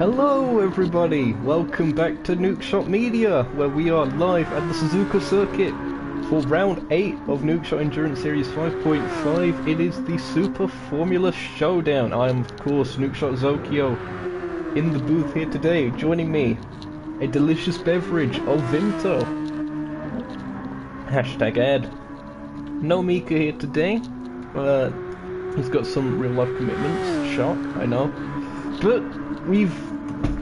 Hello everybody, welcome back to Nukeshot Media, where we are live at the Suzuka circuit for round 8 of Nukeshot Endurance Series 5.5. It is the Super Formula Showdown. I am of course Nukeshot Zokeo in the booth here today. Joining me, a delicious beverage of Vimto. Hashtag ad. No Mika here today. He's got some real life commitments. Shock, I know. But we've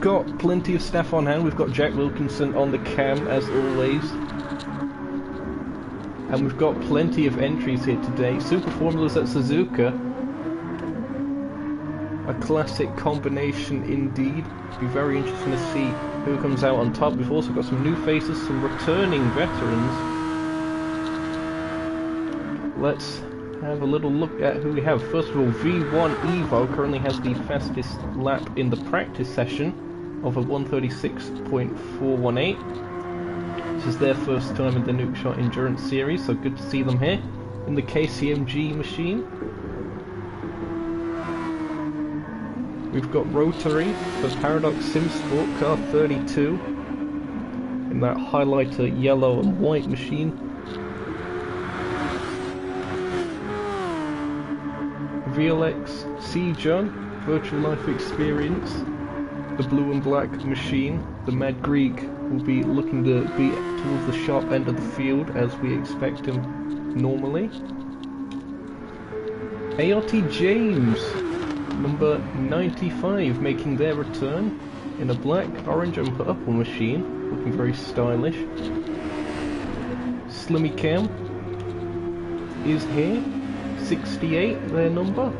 got plenty of staff on hand. We've got Jack Wilkinson on the cam as always. And we've got plenty of entries here today. Super Formulas at Suzuka. A classic combination indeed. It'll be very interesting to see who comes out on top. We've also got some new faces, some returning veterans. Let's have a little look at who we have. First of all, V1 Evo currently has the fastest lap in the practice session of a 136.418. This is their first time in the Nukeshot Endurance Series, so good to see them here in the KCMG machine. We've got Rotary for Paradox Sim Sport car 32 in that highlighter yellow and white machine. VLX C-John, Virtual Life Experience, the blue and black machine. The Mad Greek will be looking to be towards the sharp end of the field as we expect him normally. ART James, number 95, making their return in a black, orange and purple machine, looking very stylish. Slimmy Cam is here. 68, their number,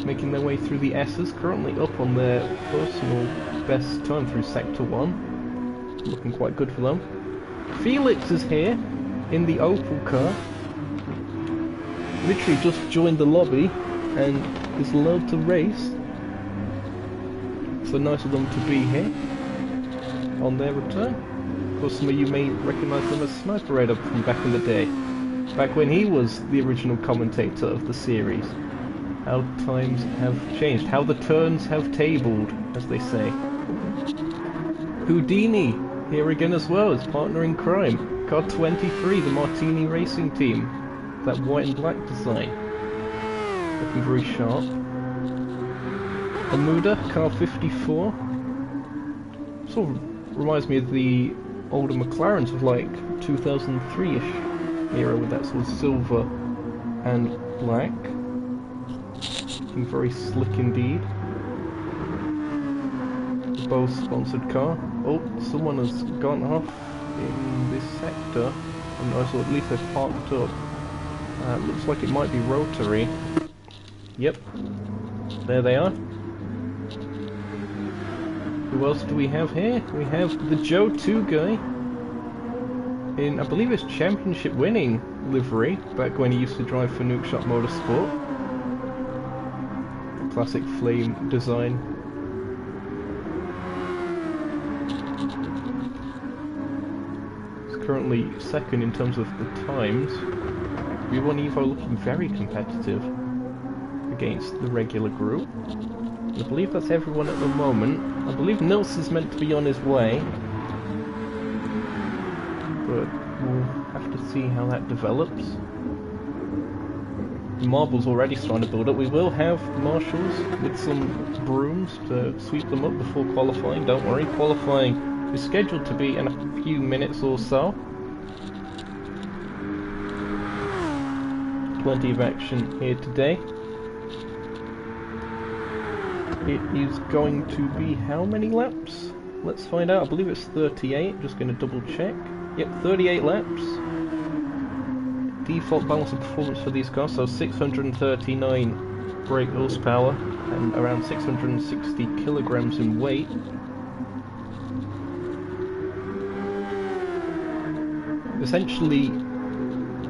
making their way through the S's, currently up on their personal best time through Sector 1. Looking quite good for them. Felix is here in the Opel car. Literally just joined the lobby and is allowed to race. So nice of them to be here on their return. Of course, some of you may recognise them as Sniper Raider from back in the day. Back when he was the original commentator of the series. How times have changed. How the turns have tabled, as they say. Houdini, here again as well, as partner in crime. Car 23, the Martini Racing Team. That white and black design. Looking very sharp. Amuda, car 54. Sort of reminds me of the older McLarens of like 2003-ish. Era with that sort of silver and black. Looking very slick indeed. The Bose sponsored car. Oh, someone has gone off in this sector. And so at least they've parked up. Looks like it might be Rotary. Yep. There they are. Who else do we have here? We have the Joe 2 guy. In, I believe it's championship winning livery, back when he used to drive for Nukeshot Motorsport. Classic flame design. It's currently second in terms of the times. V1 Evo looking very competitive against the regular group. I believe that's everyone at the moment. I believe Nils is meant to be on his way. But we'll have to see how that develops. The marble's already starting to build up. We will have marshals with some brooms to sweep them up before qualifying. Don't worry, qualifying is scheduled to be in a few minutes or so. Plenty of action here today. It is going to be how many laps? Let's find out. I believe it's 38. Just going to double check. Yep, 38 laps. Default balance of performance for these cars, so 639 brake horsepower and around 660 kilograms in weight. Essentially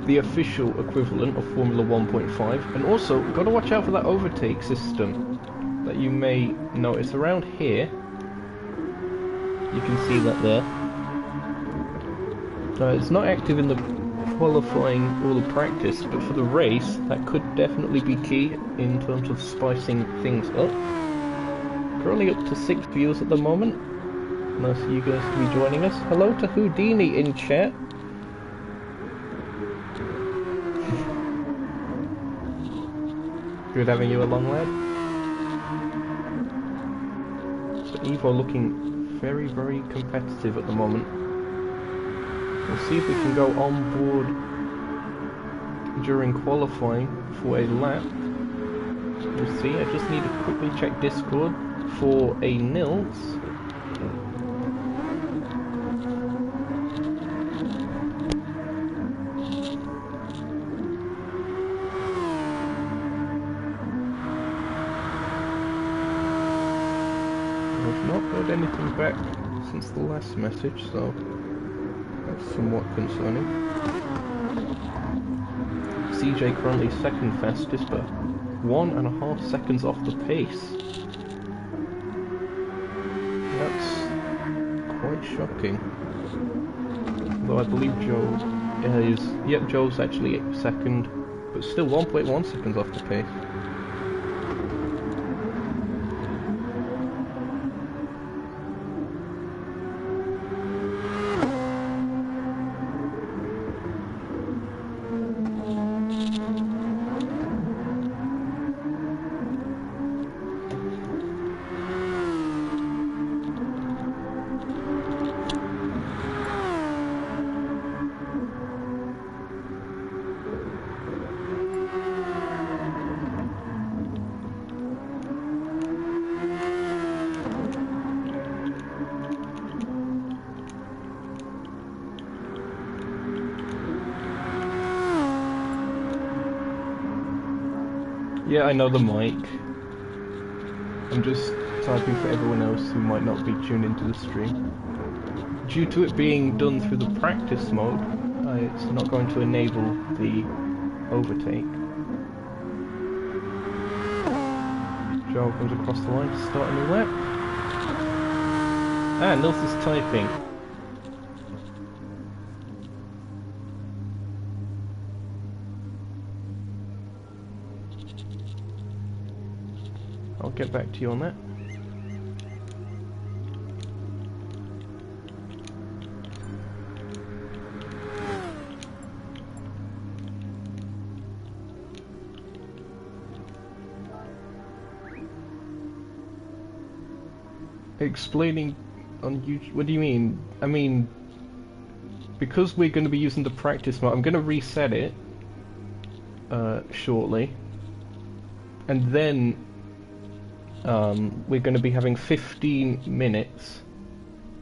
the official equivalent of Formula 1.5. And also, got to watch out for that overtake system that you may notice around here. You can see that there. It's not active in the qualifying or the practice, but for the race, that could definitely be key in terms of spicing things up. Currently up to 6 views at the moment. Nice of you guys to be joining us. Hello to Houdini in chat. Good having you along, lad. So Evo looking very, very competitive at the moment. We'll see if we can go on board during qualifying for a lap. We'll see. I just need to quickly check Discord for a Nils. I've not heard anything back since the last message, so that's somewhat concerning. CJ currently second fastest, but 1.5 seconds off the pace. That's quite shocking. Though I believe Joe is... Yep, Joe's actually second, but still 1.1 seconds off the pace. Yeah, I know the mic. I'm just typing for everyone else who might not be tuned into the stream. Due to it being done through the practice mode, it's not going to enable the overtake. Joe comes across the line to start a new lap. Ah, Nils is typing. I'll get back to you on that. Explaining on YouTube. What do you mean? I mean, because we're going to be using the practice mode, I'm going to reset it shortly, and then we're going to be having 15 minutes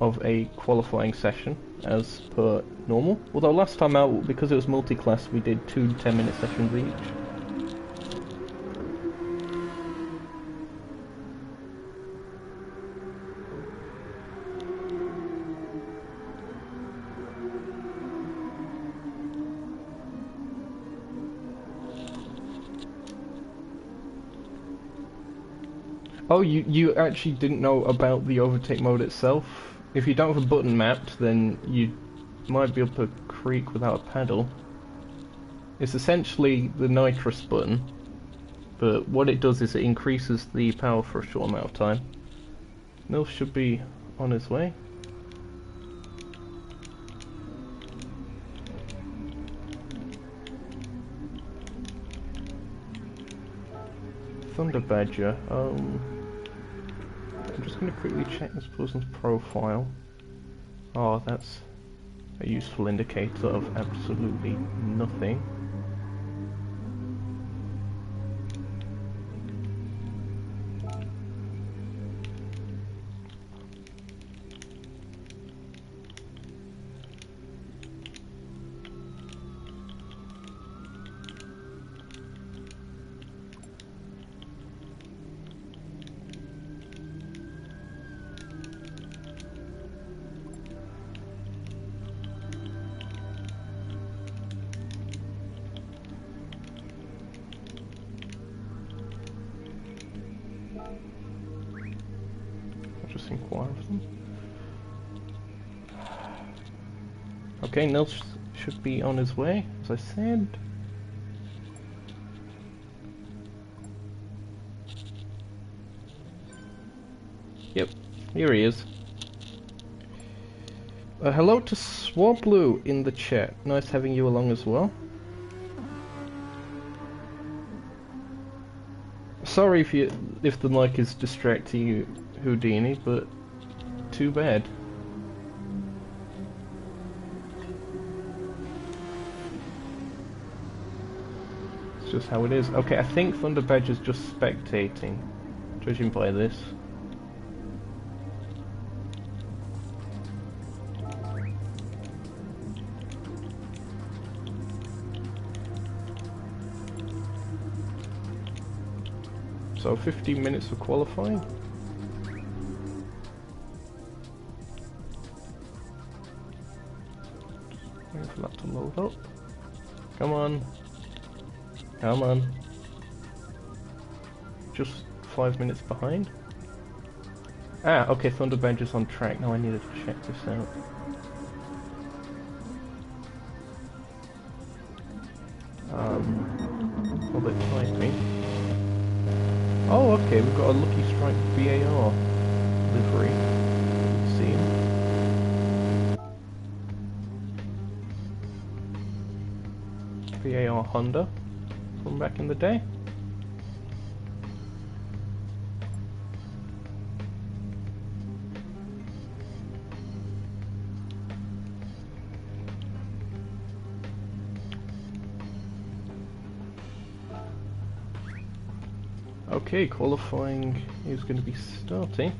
of a qualifying session as per normal. Although last time out, because it was multi-class, we did 2 10-minute sessions each. Oh, you actually didn't know about the overtake mode itself? If you don't have a button mapped, then you might be up a creek without a pedal. It's essentially the nitrous button, but what it does is it increases the power for a short amount of time. Nils should be on his way. Thunder Badger, I'm just going to quickly check this person's profile. Oh, that's a useful indicator of absolutely nothing. Inquire of them. Okay, Nils should be on his way, as I said. Here he is. Hello to Swablu in the chat. Nice having you along as well. Sorry if the mic is distracting you, Houdini, but too bad. It's just how it is. Okay, I think Thunder Badger's just spectating, judging by this. So 15 minutes for qualifying. Waiting for that to load up. Come on. Come on. Just 5 minutes behind. Ah, okay, Thunder Badger's on track. Now I needed to check this out. A bit typing. Oh, okay, we've got a Lucky Strike BAR livery. Let's see. BAR Honda from back in the day. Okay, qualifying is going to be starting.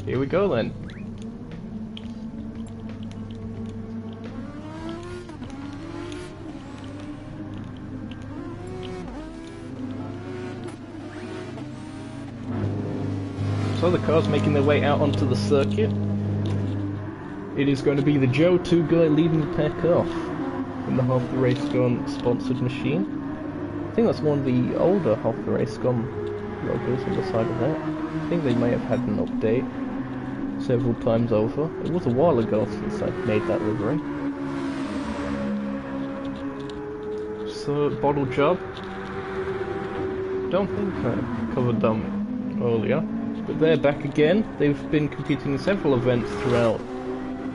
Here we go then. So the cars making their way out onto the circuit. It is going to be the Joe 2 guy leading the pack off in the Half the Race Gone sponsored machine. I think that's one of the older Half the Race Gone logos on the side of that. I think they may have had an update several times over. It was a while ago since I made that livery. So, bottle job. Don't think I covered them earlier, but they're back again. They've been competing in several events throughout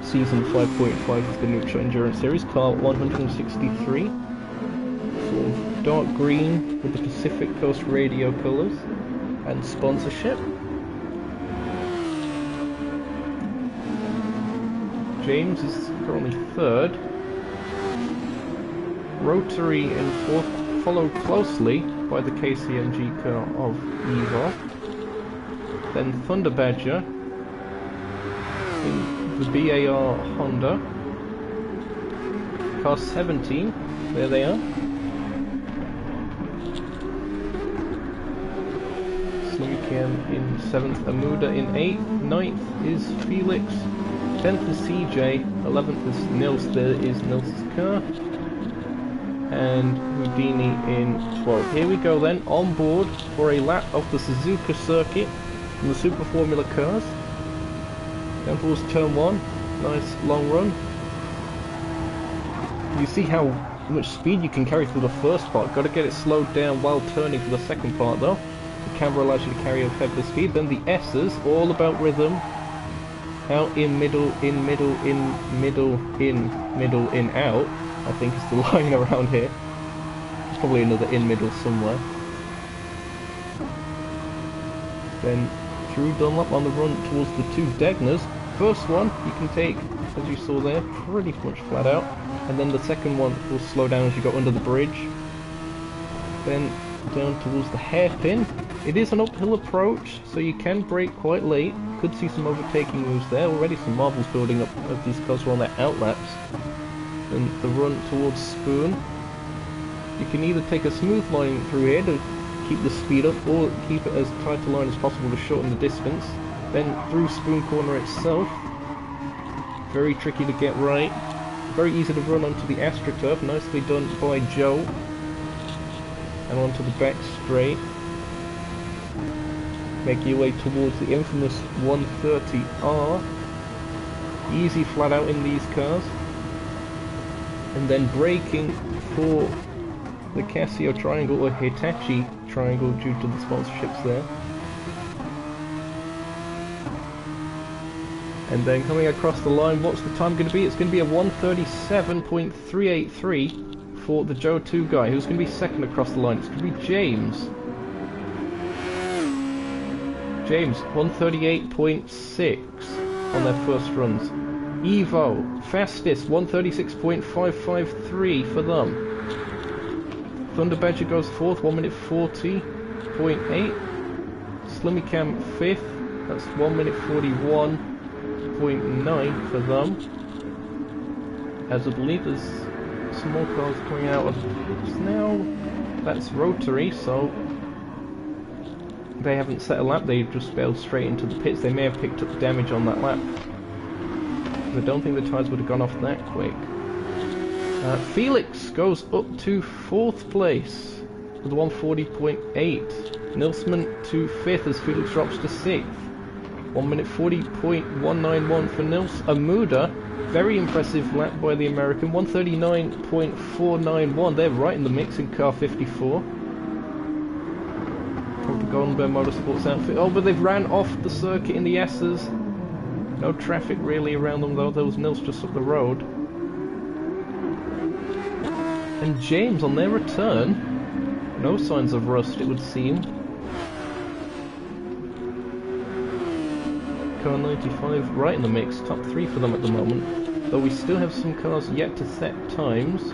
Season 5.5 of the Nukeshot Endurance Series, car 163, sort of dark green with the Pacific Coast Radio colours and sponsorship. James is currently third, Rotary in fourth, followed closely by the KCMG car of Evo, then Thunder Badger in the BAR Honda, car 17, there they are. Slimcam in 7th, Amuda in 8th, 9th is Felix, 10th is CJ, 11th is Nils, there is Nils' car, and Houdini in 12th. Here we go then, on board for a lap of the Suzuka circuit in the Super Formula cars. Down towards turn 1, nice long run. You see how much speed you can carry through the first part. Got to get it slowed down while turning for the second part though. The camera allows you to carry a fair bit of speed. Then the S's, all about rhythm. Out in middle, in middle, in middle, in middle, in out. I think is the line around here. There's probably another in middle somewhere. Then through Dunlop on the run towards the two Degners. First one you can take, as you saw there, pretty much flat out, and then the second one will slow down as you go under the bridge. Then down towards the hairpin. It is an uphill approach, so you can brake quite late. Could see some overtaking moves there. Already some marbles building up as these cars are on their outlaps. And the run towards Spoon. You can either take a smooth line through here to keep the speed up, or keep it as tight a line as possible to shorten the distance. Then through Spoon Corner itself, very tricky to get right, very easy to run onto the AstroTurf, nicely done by Joe, and onto the back straight, make your way towards the infamous 130R, easy flat out in these cars. And then braking for the Casio Triangle, or Hitachi Triangle, due to the sponsorships there. And then coming across the line, what's the time going to be? It's going to be a 1:37.383 for the Joe 2 guy. Who's going to be second across the line? It's going to be James. James, 1:38.6 on their first runs. Evo, fastest, 1:36.553 for them. Thunder Badger goes fourth, 1:40.8. Slimmy Cam fifth, that's 1:41.9 for them. As I believe there's some more cars coming out of pits now. That's rotary, so they haven't set a lap, they just bailed straight into the pits. They may have picked up damage on that lap. I don't think the tyres would have gone off that quick. Felix goes up to 4th place with 1:40.8. Nilsman to 5th as Felix drops to 6th. 1:40.191 for Nils. Amuda, very impressive lap by the American, 1:39.491. They're right in the mix in car 54. Of the Golden Bear Motorsports outfit. Oh, but they've ran off the circuit in the S's. No traffic really around them though. There was Nils just up the road. And James on their return, no signs of rust it would seem. Car 95 right in the mix, top 3 for them at the moment. Though we still have some cars yet to set times.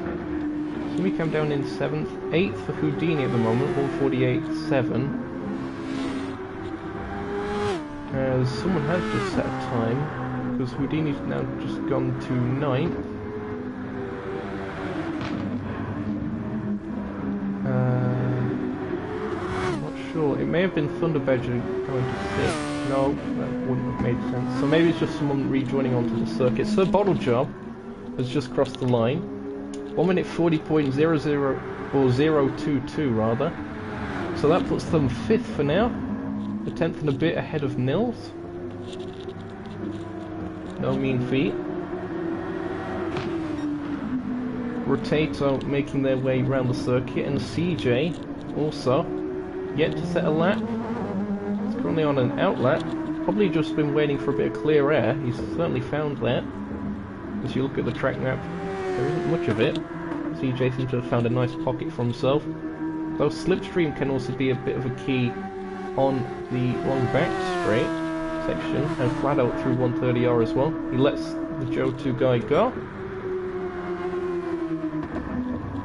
So we come down in 7th, 8th for Houdini at the moment, 1:48.7. As someone has just set a time, because Houdini's now just gone to 9th. I'm not sure, it may have been Thunder Badger going to 6th. No, that wouldn't have made sense. So maybe it's just someone rejoining onto the circuit. Sir Bottle Job has just crossed the line. 1:40.00 or 022 rather. So that puts them 5th for now. A 10th and a bit ahead of Nils. No mean feat. Rotato making their way around the circuit, and CJ also yet to set a lap. He's currently on an out lap. Probably just been waiting for a bit of clear air. He's certainly found that. As you look at the track map, there isn't much of it. CJ seems to have found a nice pocket for himself. Though slipstream can also be a bit of a key on the long back straight section, and flat out through 130R as well. He lets the Joe 2 guy go.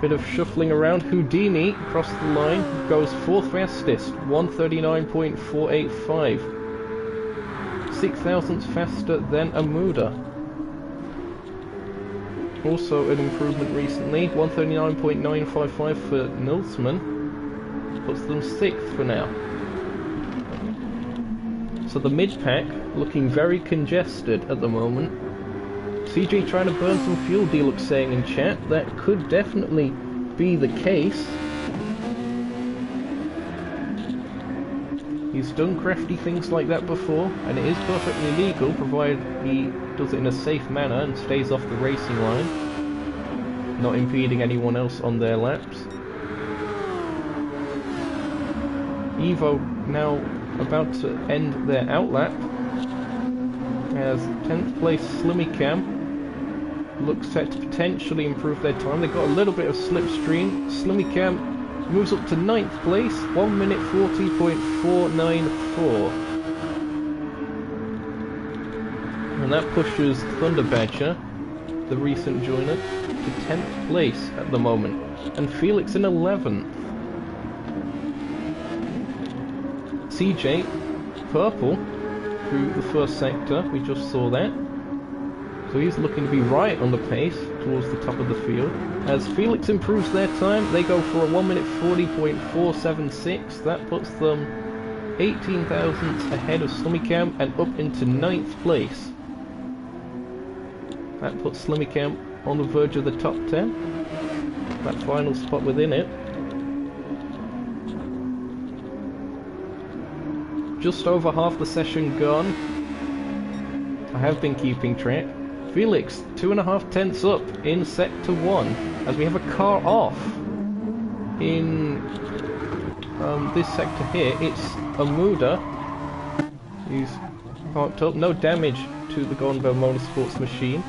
Bit of shuffling around. Houdini across the line goes 4th fastest, 1:39.485. 6 thousandths faster than Amuda. Also an improvement recently, 1:39.955 for Nilsman. Puts them 6th for now. So the mid-pack looking very congested at the moment. CJ trying to burn some fuel, D-Lux saying in chat. That could definitely be the case. He's done crafty things like that before, and it is perfectly legal, provided he does it in a safe manner and stays off the racing line, not impeding anyone else on their laps. Evo now about to end their outlap, as 10th place Slimmy Cam looks set to potentially improve their time. They've got a little bit of slipstream. Slimmy Cam moves up to 9th place, 1:40.494. And that pushes Thunder Badger, the recent joiner, to 10th place at the moment. And Felix in 11th. CJ, purple, through the first sector, we just saw that. So he's looking to be right on the pace towards the top of the field. As Felix improves their time, they go for a 1:40.476. That puts them 18 thousandths ahead of Slimmy Cam and up into 9th place. That puts Slimmy Cam on the verge of the top 10. That final spot within it. Just over half the session gone. I have been keeping track. Felix, 2.5 tenths up in sector 1, as we have a car off in this sector here. It's Amuda. He's parked up, no damage to the Nukeshot Motorsports machine.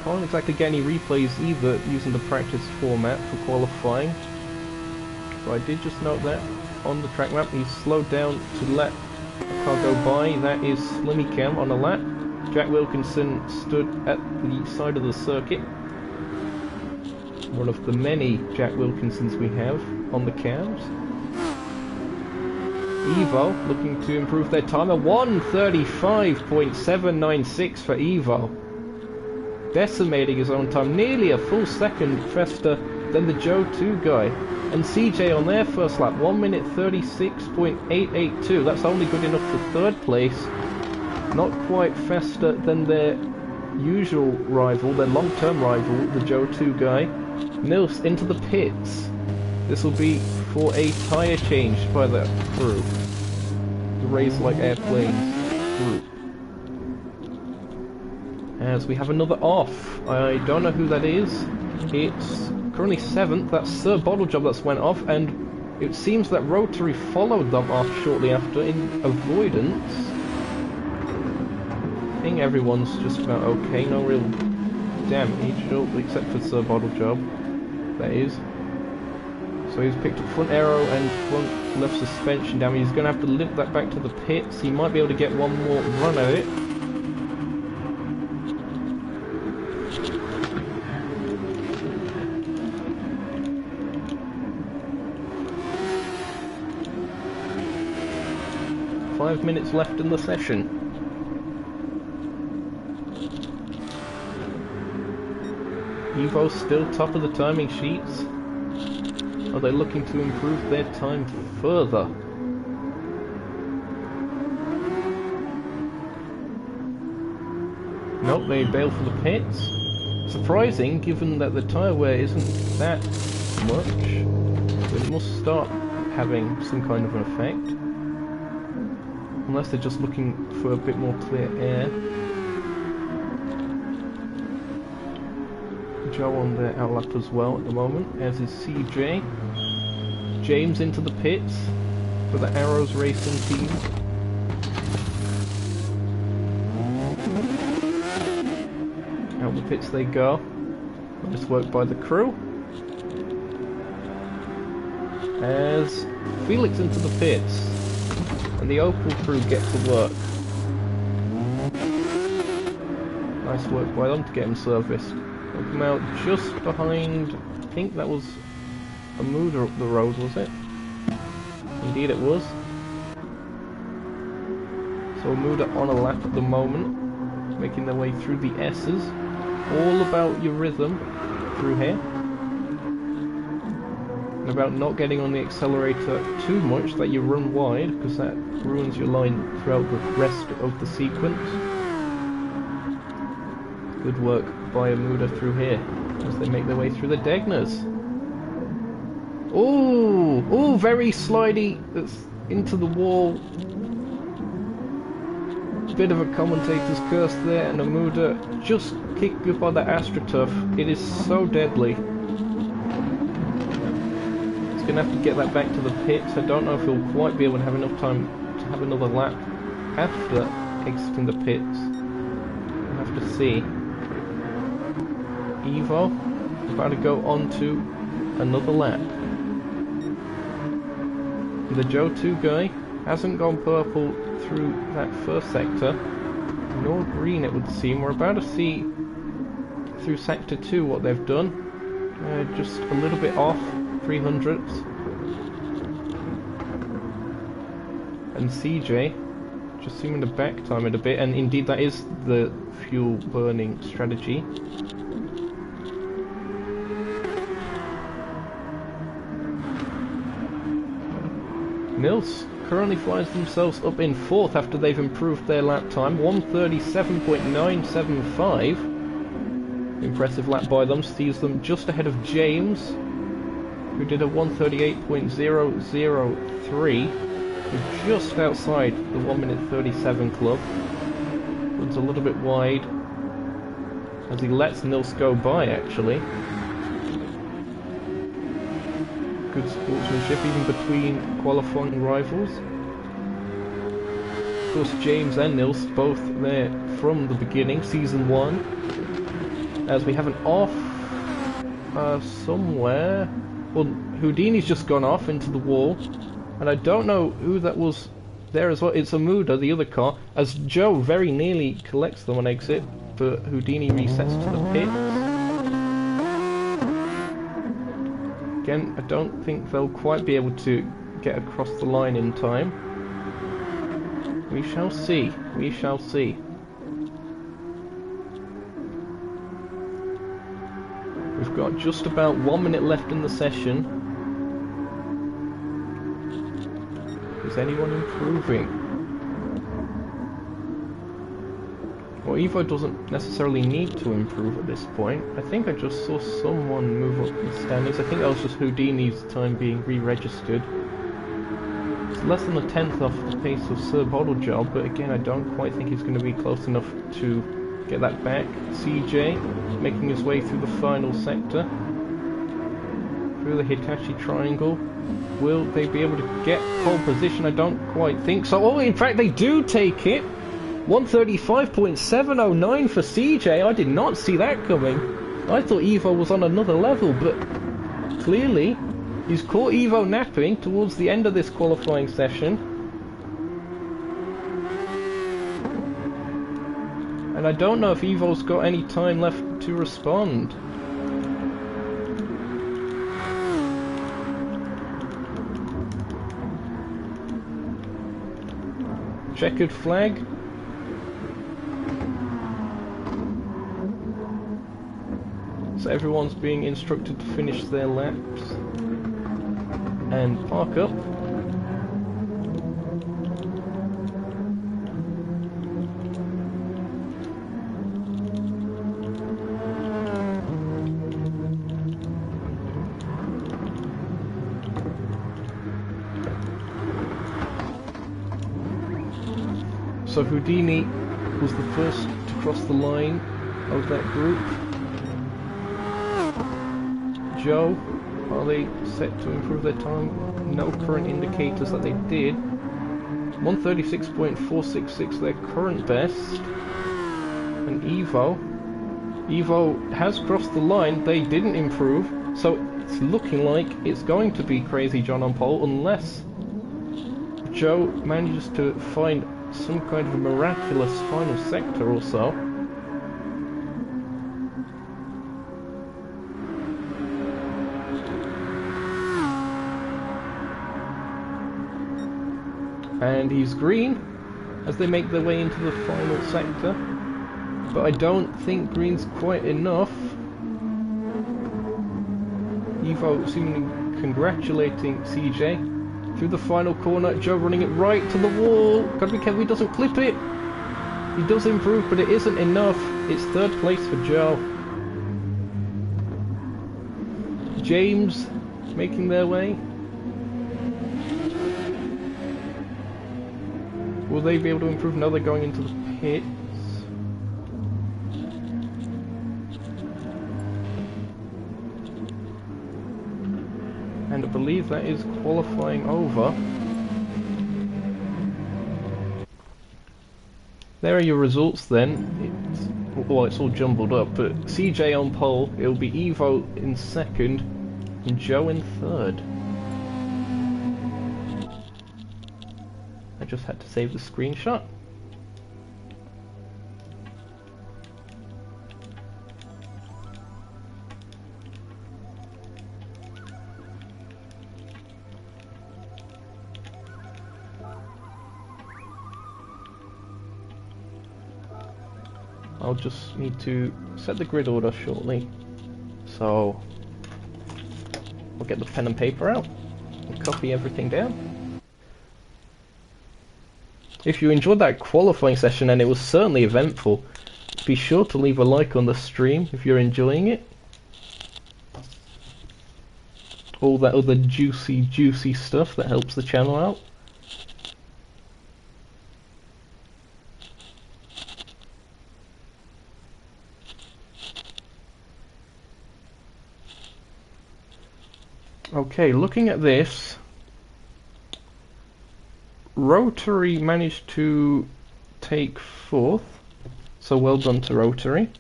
Can't exactly get any replays either using the practice format for qualifying. So I did just note that on the track map he's slowed down to let a car go by. That is Slimmy Cam on a lap. Jack Wilkinson stood at the side of the circuit. One of the many Jack Wilkinsons we have on the cams. Evo looking to improve their time, a 1:35.796 for Evo. Decimating his own time, nearly a full second faster than the Joe 2 guy. And CJ on their first lap, 1:36.882. That's only good enough for third place. Not quite faster than their usual rival, their long-term rival, the Joe 2 guy. Nils into the pits. This will be for a tyre change by the crew. The Race Like Airplanes group. As we have another off. I don't know who that is. It's currently 7th. That's Sir Bottlejob that's went off, and it seems that Rotary followed them off shortly after in avoidance. I think everyone's just about okay. No real damage, except for Sir Bottlejob. That is. So he's picked up front aero and front left suspension damage. He's going to have to limp that back to the pits. He might be able to get one more run at it. Five minutes left in the session. Evo's still top of the timing sheets. Are they looking to improve their time further? Nope, they bail for the pits. Surprising, given that the tyre wear isn't that much. But it must start having some kind of an effect. Unless they're just looking for a bit more clear air. Joe on their outlap as well at the moment, as is CJ. James into the pits for the Arrows Racing team. Out the pits they go. Nice work by the crew. As Felix into the pits. And the Opel crew get to work. Nice work by them to get him serviced. Come out just behind, I think that was Amuda up the road, was it? Indeed it was. So Amuda on a lap at the moment, making their way through the S's. All about your rhythm through here. And about not getting on the accelerator too much that you run wide, because that ruins your line throughout the rest of the sequence. Good work by Amuda through here as they make their way through the Degners. Oh, very slidey. That's into the wall. Bit of a commentator's curse there, and Amuda just kicked up by the AstroTurf. It is so deadly. He's gonna have to get that back to the pits. I don't know if he'll quite be able to have enough time to have another lap after exiting the pits. We'll have to see. Evo about to go on to another lap. The Joe 2 guy hasn't gone purple through that first sector, nor green it would seem. We're about to see through sector 2 what they've done. Just a little bit off, 300ths. And CJ just seeming to back time it a bit, and indeed that is the fuel burning strategy. Nils currently finds themselves up in 4th after they've improved their lap time, 1:37.975. Impressive lap by them, sees them just ahead of James, who did a 1:38.003, just outside the 1:37 club. Runs a little bit wide, as he lets Nils go by, actually. Good sportsmanship even between qualifying rivals. Of course, James and Nils both there from the beginning, Season 1. As we have an off somewhere. Well, Houdini's just gone off into the wall. And I don't know who that was there as well. It's Amuda, the other car, as Joe very nearly collects them on exit, but Houdini resets to the pits. Again, I don't think they'll quite be able to get across the line in time. We shall see. We shall see. We've got just about 1 minute left in the session. Is anyone improving? Well, Evo doesn't necessarily need to improve at this point. I think I just saw someone move up the standings. I think that was just Houdini's time being re-registered. It's less than a tenth off the pace of Sir Bottlejob, but again, I don't quite think he's going to be close enough to get that back. CJ making his way through the final sector, through the Hitachi Triangle. Will they be able to get pole position? I don't quite think so. Oh, in fact, they do take it. 135.709 for CJ. I did not see that coming. I thought Evo was on another level, but clearly he's caught Evo napping towards the end of this qualifying session. And I don't know if Evo's got any time left to respond. Checkered flag. So everyone's being instructed to finish their laps and park up. So Houdini was the first to cross the line of that group. Joe, are they set to improve their time? No current indicators that they did. 136.466 their current best. And Evo has crossed the line. They didn't improve, so it's looking like it's going to be Crazy John on pole unless Joe manages to find some kind of a miraculous final sector or so. And he's green as they make their way into the final sector, but I don't think green's quite enough. Evo seemingly congratulating CJ through the final corner. Joe running it right to the wall. Gotta be careful he doesn't clip it. He does improve, but it isn't enough. It's third place for Joe. James making their way. Will they be able to improve? No, they're going into the pits. And I believe that is qualifying over. There are your results then. Well, it's all jumbled up, but CJ on pole, it'll be Evo in second, and Joe in third. I just had to save the screenshot. I'll just need to set the grid order shortly, so I'll get the pen and paper out and copy everything down. If you enjoyed that qualifying session, and it was certainly eventful, be sure to leave a like on the stream if you're enjoying it. All that other juicy stuff that helps the channel out. Okay, looking at this, Rotary managed to take 4th, so well done to Rotary.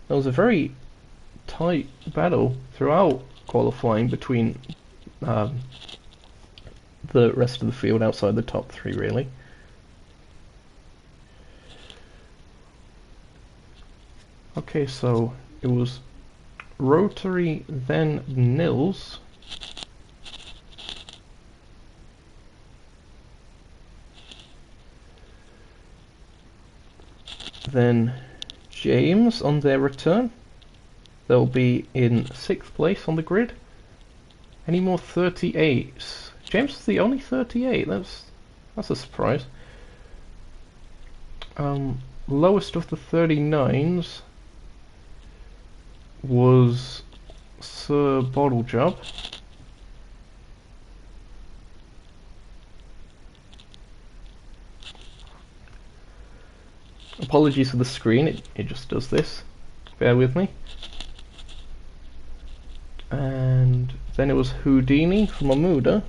There was a very tight battle throughout qualifying between the rest of the field outside the top 3, really. Okay, so it was Rotary, then Nils. Then James on their return. They'll be in 6th place on the grid. Any more 38s? James is the only 38. That's a surprise. Lowest of the 39s was Sir Bottlejob. Apologies for the screen, it just does this. Bear with me. And then it was Houdini from Amuda.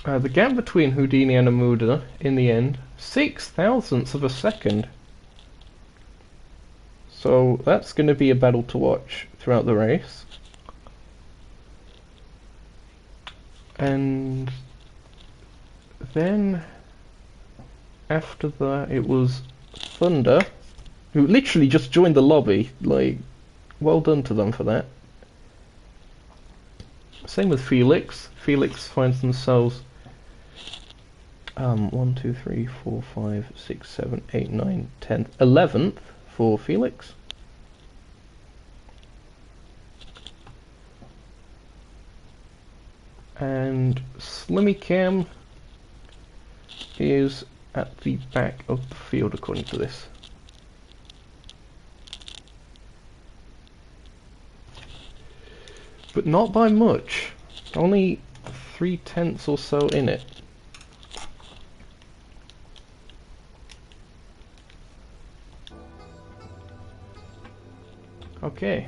The gap between Houdini and Amuda, in the end, 0.06 of a second. So that's going to be a battle to watch throughout the race. And then after that it was Thunder, who literally just joined the lobby. Like, well done to them for that. Same with Felix. Felix finds themselves 1, 2, 3, 4, 5, 6, 7, 8, 9, 10th, 11th for Felix. And Slimmy Cam is at the back of the field according to this. But not by much. Only 3/10 or so in it. Okay.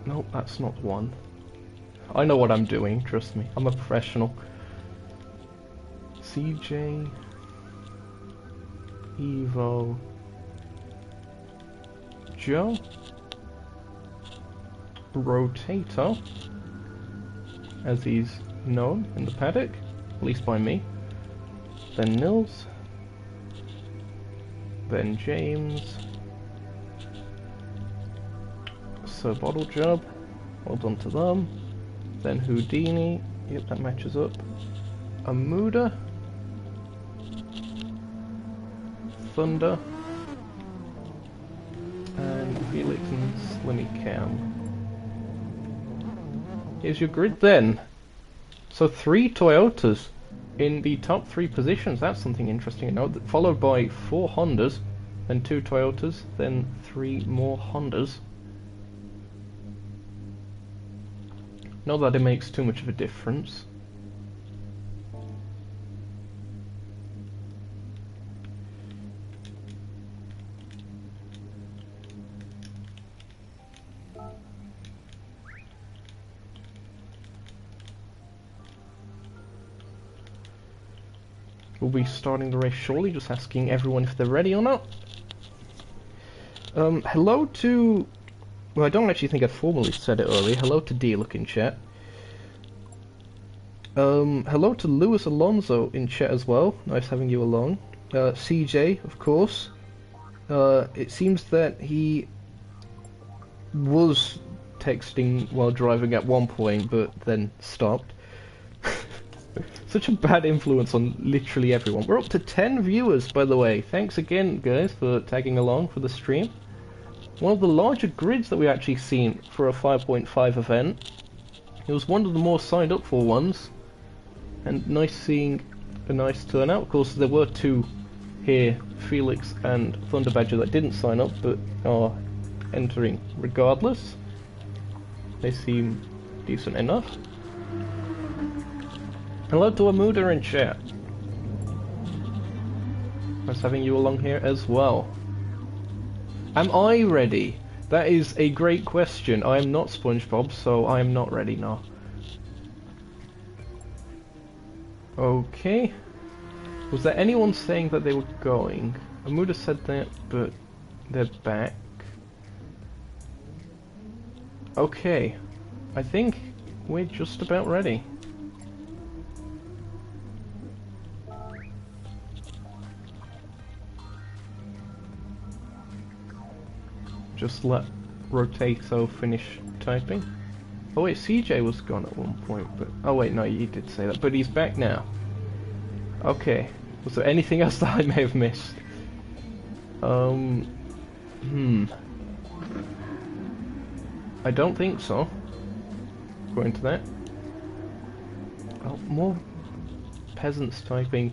Nope, that's not one. I know what I'm doing, trust me. I'm a professional. CJ, Evo, Joe, Rotato, as he's known in the paddock, at least by me. Then Nils, then James, Sir Bottlejob, well done to them. Then Houdini, yep, that matches up. Amuda, Thunder, and Felix and Slimmy Cam. Here's your grid then. So 3 Toyotas in the top 3 positions. That's something interesting to note. Followed by 4 Hondas, then 2 Toyotas, then 3 more Hondas. Not that it makes too much of a difference. We'll be starting the race shortly, just asking everyone if they're ready or not. Hello to... Well, I don't actually think I formally said it earlier. Hello to D-Look in chat. Hello to Luis Alonso in chat as well. Nice having you along. CJ, of course. It seems that he was texting while driving at one point, but then stopped. Such a bad influence on literally everyone. We're up to 10 viewers, by the way. Thanks again, guys, for tagging along for the stream. One of the larger grids that we've actually seen for a 5.5 event. It was one of the more signed up for ones. And nice seeing a nice turnout. Of course, there were 2 here, Felix and Thunder Badger, that didn't sign up, but are entering regardless. They seem decent enough. Hello to Amuda in chat. Nice having you along here as well. Am I ready? That is a great question. I am not SpongeBob, so I am not ready now. Okay. Was there anyone saying that they were going? Amuda said that, but they're back. Okay. I think we're just about ready. Just let Rotato finish typing. Oh wait, CJ was gone at one point, but... Oh wait, no, you did say that, but he's back now. Okay. Was there anything else that I may have missed? I don't think so. Going to that. Oh, more peasants typing.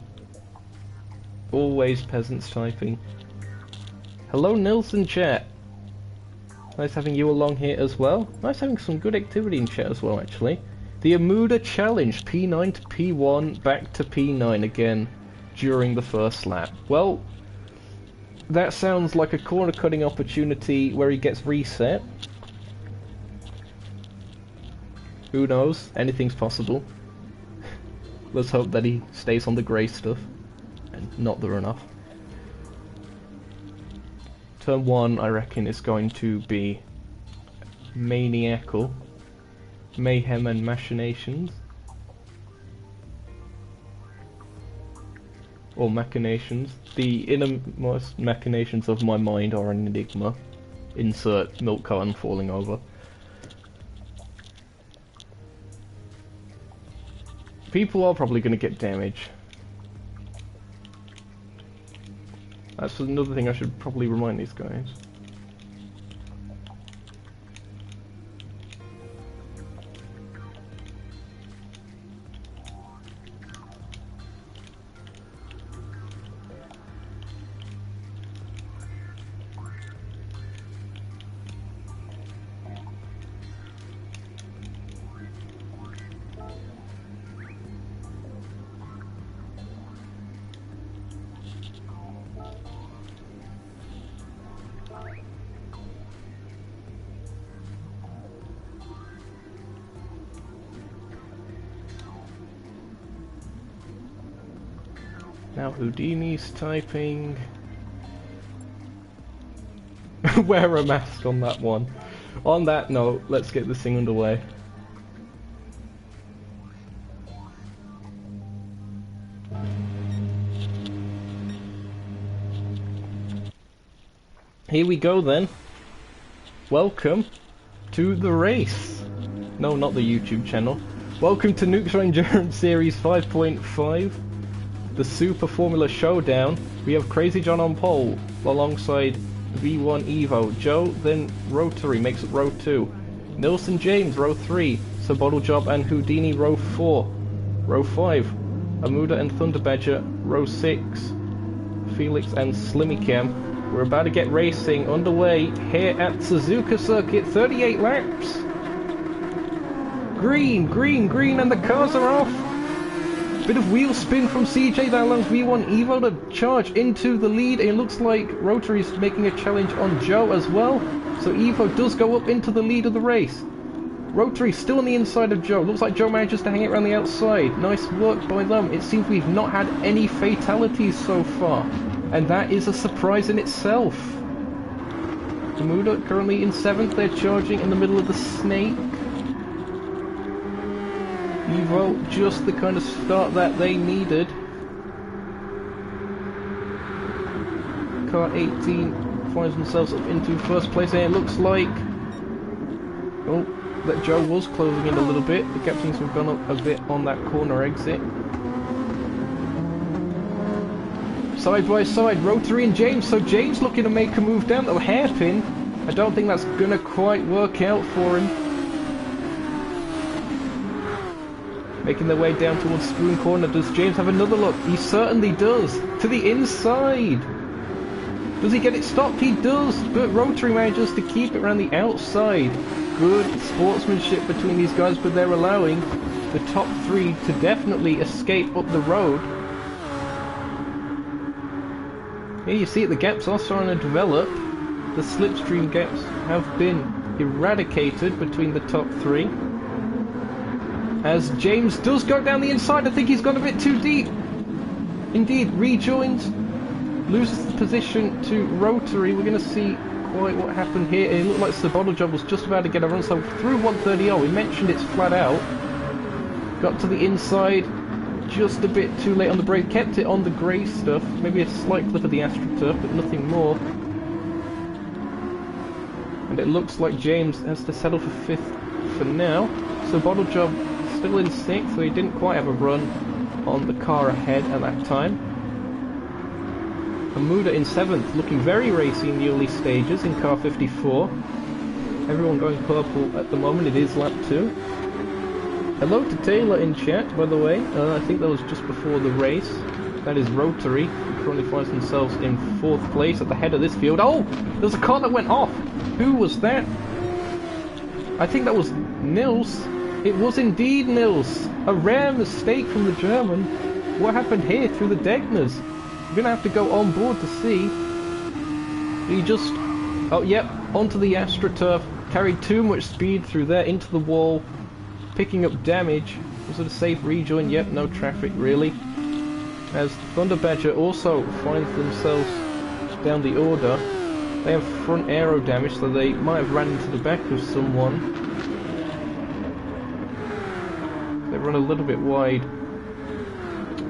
Always peasants typing. Hello, Nilsson chat. Nice having you along here as well. Nice having some good activity in chat as well, actually. The Amuda Challenge, P9 to P1, back to P9 again during the first lap. Well, that sounds like a corner-cutting opportunity where he gets reset. Who knows? Anything's possible. Let's hope that he stays on the grey stuff and not the runoff. Turn 1, I reckon, is going to be maniacal. Mayhem and machinations. Or machinations. The innermost machinations of my mind are an enigma. Insert milk carton falling over. People are probably going to get damage. That's another thing I should probably remind these guys. Now Houdini's typing. Wear a mask on that one. On that note, let's get this thing underway. Here we go then. Welcome to the race. No, not the YouTube channel. Welcome to Nukeshot Endurance Series 5.5. The Super Formula Showdown. We have Crazy John on pole alongside V1 Evo. Joe, then Rotary makes it row 2. Nilsson James, row 3. Sir Bottle Job and Houdini, row 4. Row 5. Amuda and Thunder Badger, row 6. Felix and Slimmy Cam. We're about to get racing underway here at Suzuka Circuit. 38 laps. Green, green, green, and the cars are off. Bit of wheel spin from CJ that allows V1 Evo to charge into the lead. It looks like Rotary's making a challenge on Joe as well. So Evo does go up into the lead of the race. Rotary still on the inside of Joe. Looks like Joe manages to hang it around the outside. Nice work by them. It seems we've not had any fatalities so far. And that is a surprise in itself. Amuda currently in 7th. They're charging in the middle of the snake. Evo, just the kind of start that they needed. Car 18 finds themselves up into first place, and it looks like... Oh, that Joe was closing in a little bit. The gap seems to have gone up a bit on that corner exit. Side by side, Rotary and James. So James looking to make a move down the hairpin. I don't think that's going to quite work out for him. Making their way down towards Spoon Corner. Does James have another look? He certainly does. To the inside. Does he get it stopped? He does, but Rotary manages to keep it around the outside. Good sportsmanship between these guys, but they're allowing the top three to definitely escape up the road. Here you see it, the gaps are starting to develop. The slipstream gaps have been eradicated between the top three. As James does go down the inside, I think he's gone a bit too deep. Indeed, rejoins, loses the position to Rotary. We're going to see quite what happened here. It looked like Sabotajob was just about to get a run, so through 130. We mentioned it's flat out. Got to the inside, just a bit too late on the brake. Kept it on the grey stuff. Maybe a slight clip of the AstroTurf, but nothing more. And it looks like James has to settle for 5th for now. Sabotajob still in 6th, so he didn't quite have a run on the car ahead at that time. Amuda in 7th, looking very racy in the early stages in car 54. Everyone going purple at the moment. It is lap 2. Hello to Taylor in chat, by the way. I think that was just before the race. That is Rotary, who currently finds themselves in 4th place at the head of this field. Oh! There's a car that went off! Who was that? I think that was Nils. It was indeed Nils. A rare mistake from the German. What happened here through the Degners? We're going to have to go on board to see. He just... oh, yep, onto the AstroTurf. Carried too much speed through there into the wall. Picking up damage. Was it a safe rejoin? Yep, no traffic really. As Thunder Badger also finds themselves down the order. They have front aero damage, so they might have ran into the back of someone. They run a little bit wide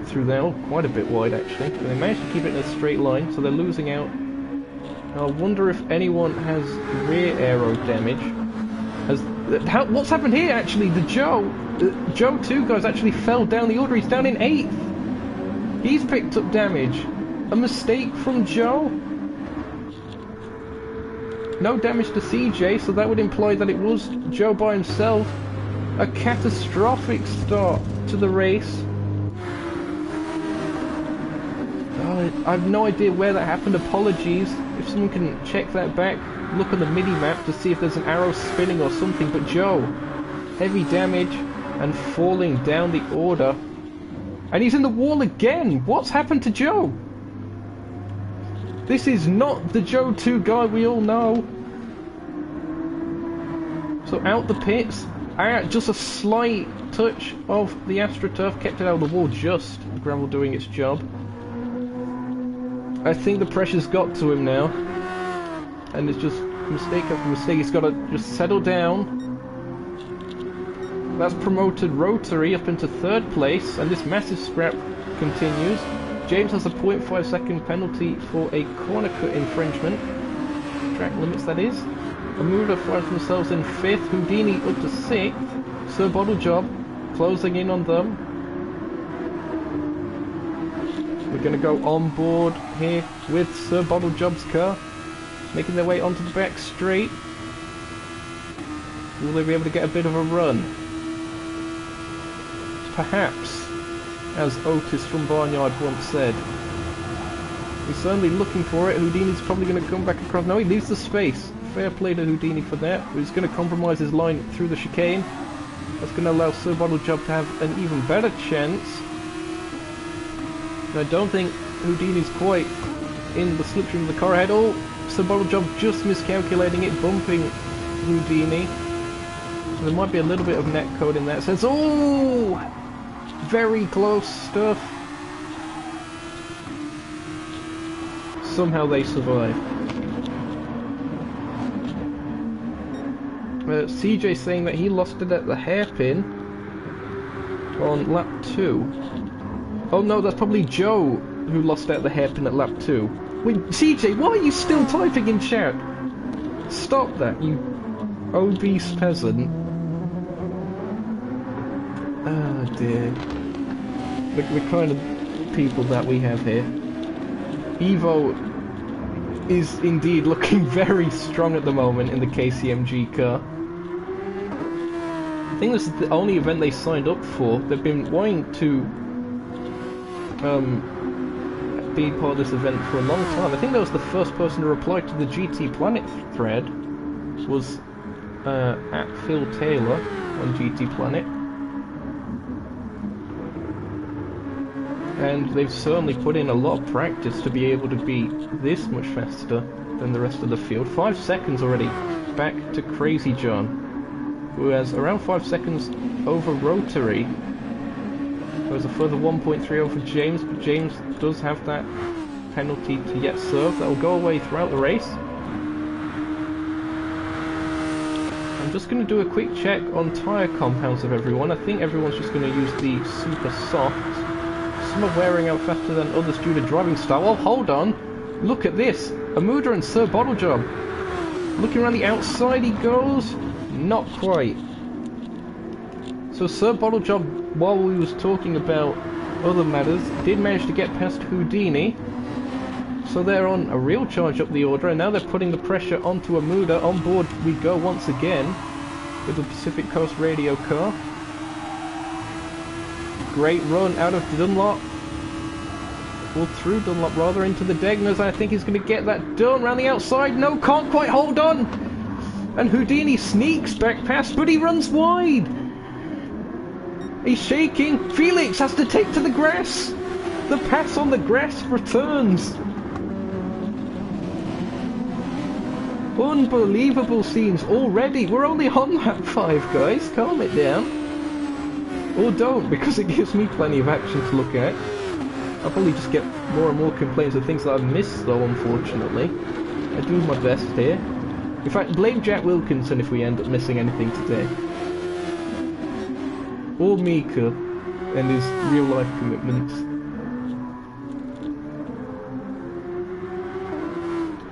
through there, oh, quite a bit wide actually. But they managed to keep it in a straight line, so they're losing out. Now, I wonder if anyone has rear aero damage. What's happened here actually? The Joe 2 guys actually fell down the order. He's down in 8th. He's picked up damage. A mistake from Joe. No damage to CJ, so that would imply that it was Joe by himself. A catastrophic start to the race. I have no idea where that happened. Apologies. If someone can check that back, look on the mini-map to see if there's an arrow spinning or something. But Joe, heavy damage and falling down the order. And he's in the wall again. What's happened to Joe? This is not the Joe 2 guy we all know. So out the pits. Just a slight touch of the AstroTurf kept it out of the wall just. The gravel doing its job. I think the pressure's got to him now. And it's just mistake after mistake. He's got to just settle down. That's promoted Rotary up into 3rd place. And this massive scrap continues. James has a 0.5 second penalty for a corner cut infringement. Track limits, that is. Amuda finds themselves in 5th. Houdini up to 6th. Sir Bottlejob closing in on them. We're going to go on board here with Sir Bottlejob's car. Making their way onto the back straight. Will they be able to get a bit of a run? Perhaps, as Otis from Barnyard once said. He's certainly looking for it. Houdini's probably going to come back across. No, he leaves the space. Fair play to Houdini for that. But he's going to compromise his line through the chicane. That's going to allow Sir Bottlejob to have an even better chance. And I don't think Houdini's quite in the slipstream of the car ahead. Oh, Sir Bottlejob just miscalculating it, bumping Houdini. So there might be a little bit of netcode in that sense. Oh! Very close stuff. Somehow they survive. CJ saying that he lost it at the hairpin on lap 2. Oh no, that's probably Joe who lost it at the hairpin at lap 2. Wait, CJ, why are you still typing in chat? Stop that, you obese peasant. Oh dear. The kind of people that we have here. Evo is indeed looking very strong at the moment in the KCMG car. I think this is the only event they signed up for. They've been wanting to been part of this event for a long time. I think that was the first person to reply to the GT Planet thread, was at Phil Taylor on GT Planet. And they've certainly put in a lot of practice to be able to be this much faster than the rest of the field. 5 seconds already back to Crazy John, who has around 5 seconds over Rotary. There's a further 1.3 over James, but James does have that penalty to yet serve. That will go away throughout the race. I'm just going to do a quick check on tyre compounds of everyone. I think everyone's just going to use the super soft. Some are wearing out faster than others due to driving style. Well, hold on. Look at this. Amuda and Sir Bottlejob. Looking around the outside he goes. Not quite. So Sir Bottlejob, while we was talking about other matters, did manage to get past Houdini. So they're on a real charge up the order, and now they're putting the pressure onto Amuda. On board we go once again with the Pacific Coast Radio car. Great run out of Dunlop. Well, through Dunlop rather, into the Degners. I think he's going to get that done. Round the outside. No, can't quite hold on. And Houdini sneaks back past, but he runs wide. He's shaking. Felix has to take to the grass. The pass on the grass returns. Unbelievable scenes already. We're only on lap 5, guys. Calm it down. Or don't, because it gives me plenty of action to look at. I'll probably just get more and more complaints of things that I've missed, though, unfortunately. I do my best here. In fact, blame Jack Wilkinson if we end up missing anything today. Or Mika and his real-life commitments.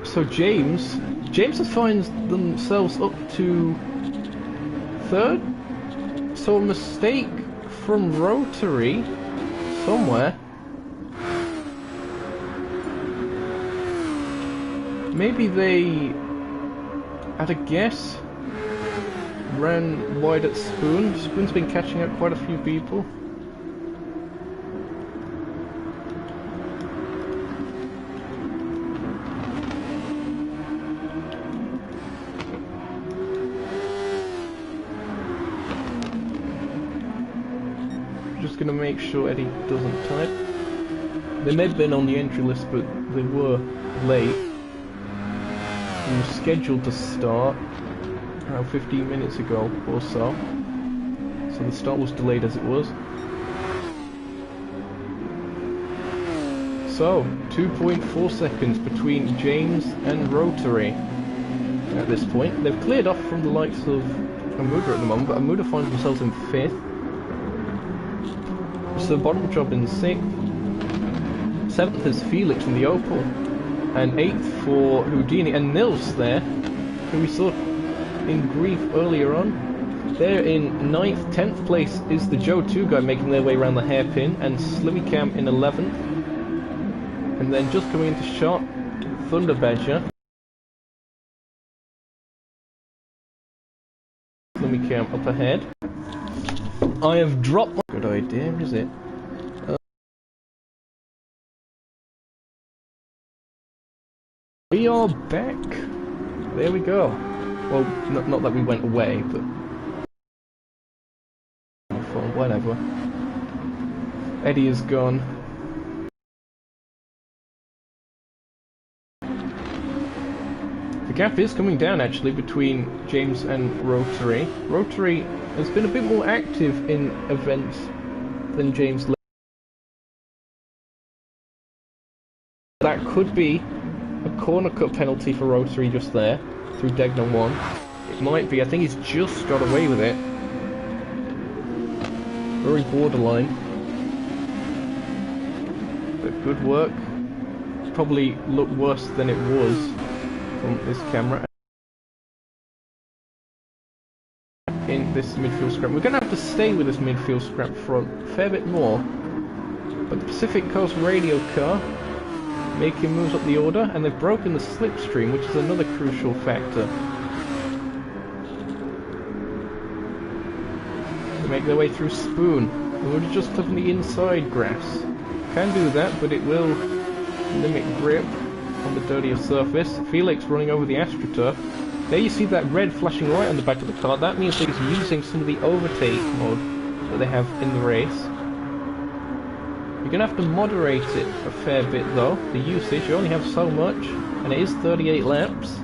So James has found themselves up to 3rd? So a mistake from Rotary somewhere. Maybe they, at a guess, ran wide at Spoon. Spoon's been catching up quite a few people. Just gonna make sure Eddie doesn't type. They may have been on the entry list, but they were late. We were scheduled to start around 15 minutes ago or so. So the start was delayed as it was. So, 2.4 seconds between James and Rotary at this point. They've cleared off from the likes of Amuda at the moment, but Amuda finds themselves in 5th. So Bottlejob in 6th. 7th is Felix in the Opel. And 8th for Houdini and Nils there, who we saw in grief earlier on. There in 9th, 10th place is the Joe 2 guy making their way around the hairpin, and Slimmy Cam in 11th. And then just coming into shot, Thunder Badger. Slimmy Cam up ahead. I have dropped my... Good idea, is it? We are back. There we go. Well, not that we went away, but whatever. Eddie is gone. The gap is coming down actually between James and Rotary. Rotary has been a bit more active in events than James. That could be a corner cut penalty for Rotary just there, through Degner 1. It might be, I think he's just got away with it. Very borderline. But good work. Probably looked worse than it was from this camera. In this midfield scrap. We're going to have to stay with this midfield scrap front a fair bit more. But the Pacific Coast Radio car making moves up the order, and they've broken the slipstream, which is another crucial factor. They make their way through Spoon, and we're just covering the inside grass. Can do that, but it will limit grip on the dirtier surface. Felix running over the AstroTurf. There you see that red flashing light on the back of the car. That means that he's using some of the overtake mode that they have in the race. You're going to have to moderate it a fair bit though, the usage. You only have so much, and it is 38 laps.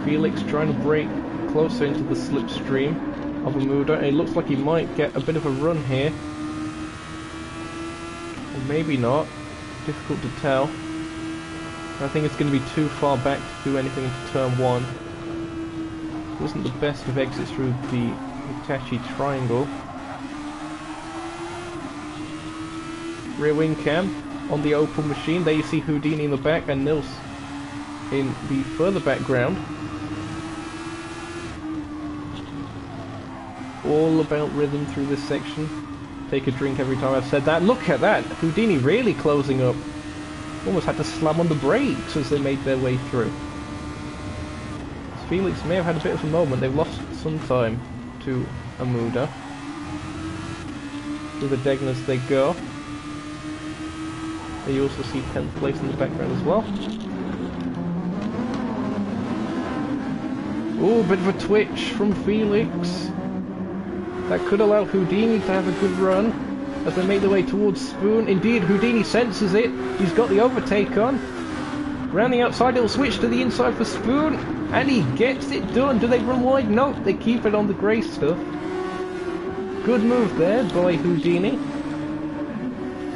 Felix trying to brake closer into the slipstream of Amuda, and it looks like he might get a bit of a run here. Or maybe not. Difficult to tell. I think it's going to be too far back to do anything into turn 1. Wasn't the best of exits through the Hitachi triangle. Rear wing cam on the open machine. There you see Houdini in the back and Nils in the further background. All about rhythm through this section. Take a drink every time I've said that. Look at that! Houdini really closing up. Almost had to slam on the brakes as they made their way through. Felix may have had a bit of a moment. They've lost some time to Amuda. Through the Degnas they go. There you also see 10th place in the background as well. Oh, bit of a twitch from Felix. That could allow Houdini to have a good run as they make their way towards Spoon. Indeed, Houdini senses it. He's got the overtake on. Round the outside, he'll switch to the inside for Spoon. And he gets it done. Do they run wide? No, they keep it on the grey stuff. Good move there by Houdini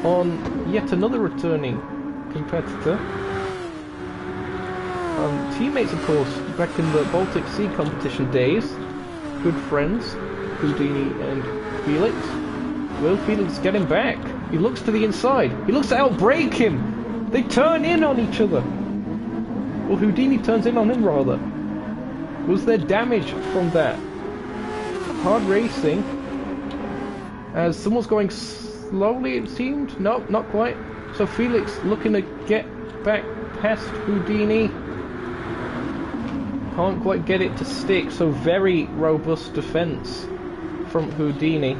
on yet another returning competitor. Teammates, of course, back in the Baltic Sea competition days. Good friends, Houdini and Felix. Will Felix get him back? He looks to the inside. He looks to outbrake him. They turn in on each other. Well, Houdini turns in on him, rather. Was there damage from that? Hard racing. As someone's going slowly, it seemed. No, not quite. So Felix looking to get back past Houdini. Can't quite get it to stick. So very robust defense from Houdini.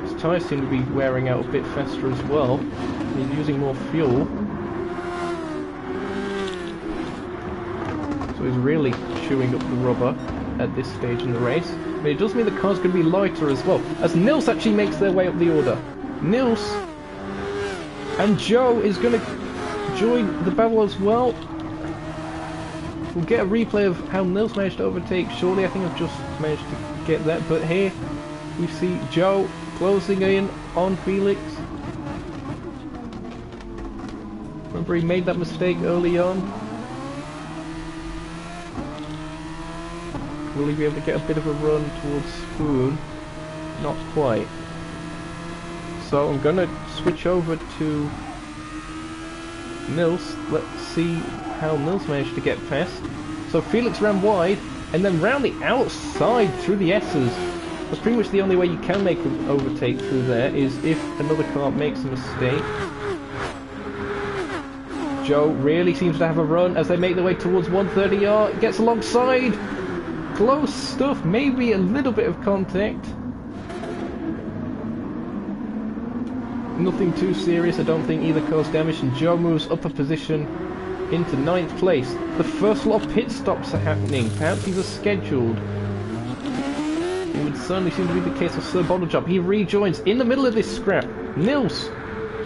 His tyres seem to be wearing out a bit faster as well. He's using more fuel. So he's really chewing up the rubber at this stage in the race. But it does mean the car's going to be lighter as well, as Nils actually makes their way up the order. Nils and Joe is going to join the battle as well. We'll get a replay of how Nils managed to overtake shortly. I think I've just managed to get that, but here we see Joe closing in on Felix. Remember, he made that mistake early on. Will he be able to get a bit of a run towards Spoon? Not quite. So I'm gonna switch over to Nils. Let's see how Nils managed to get past. So Felix ran wide, and then round the outside through the S's. That's pretty much the only way you can make an overtake through there, is if another car makes a mistake. Joe really seems to have a run as they make their way towards 130R. Gets alongside. Close stuff, maybe a little bit of contact. Nothing too serious, I don't think either car's damaged, and Joe moves up a position into 9th place. The first lot of pit stops are happening. Perhaps these are scheduled. It would certainly seem to be the case of Sir Bottlejob. He rejoins in the middle of this scrap. Nils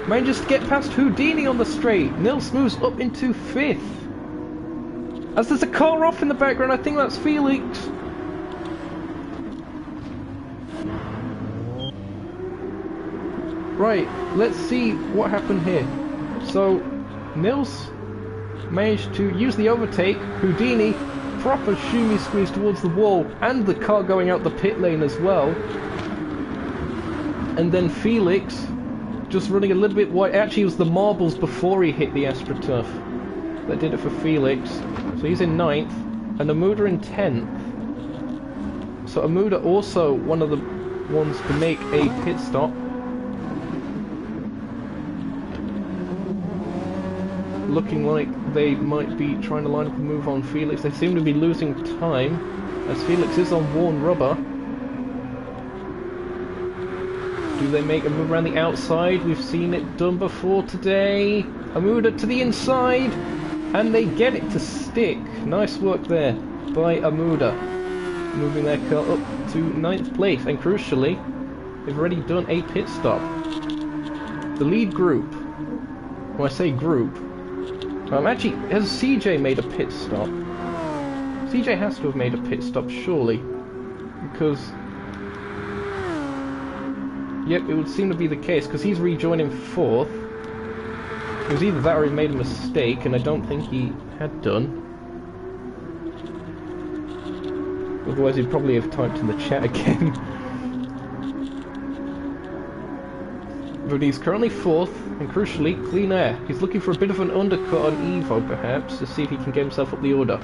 manages to get past Houdini on the straight. Nils moves up into 5th. As there's a car off in the background, I think that's Felix. Right, let's see what happened here. So, Nils managed to use the overtake. Houdini, proper shimmy squeeze towards the wall, and the car going out the pit lane as well. And then Felix, just running a little bit wide. Actually, it was the marbles before he hit the AstroTurf that did it for Felix. So he's in 9th, and Amuda in 10th. So Amuda also one of the ones to make a pit stop. Looking like they might be trying to line up a move on Felix. They seem to be losing time, as Felix is on worn rubber. Do they make a move around the outside? We've seen it done before today. A move to the inside, and they get it to stick. Nice work there by Amuda, moving their car up to 9th place, and crucially, they've already done a pit stop. The lead group, when I say group, actually, has CJ made a pit stop? CJ has to have made a pit stop, surely, because, yep, it would seem to be the case, because he's rejoining 4th. It was either that or he made a mistake, and I don't think he had done. Otherwise he'd probably have typed in the chat again. But he's currently 4th, and crucially, clean air. He's looking for a bit of an undercut on Evo, perhaps, to see if he can get himself up the order.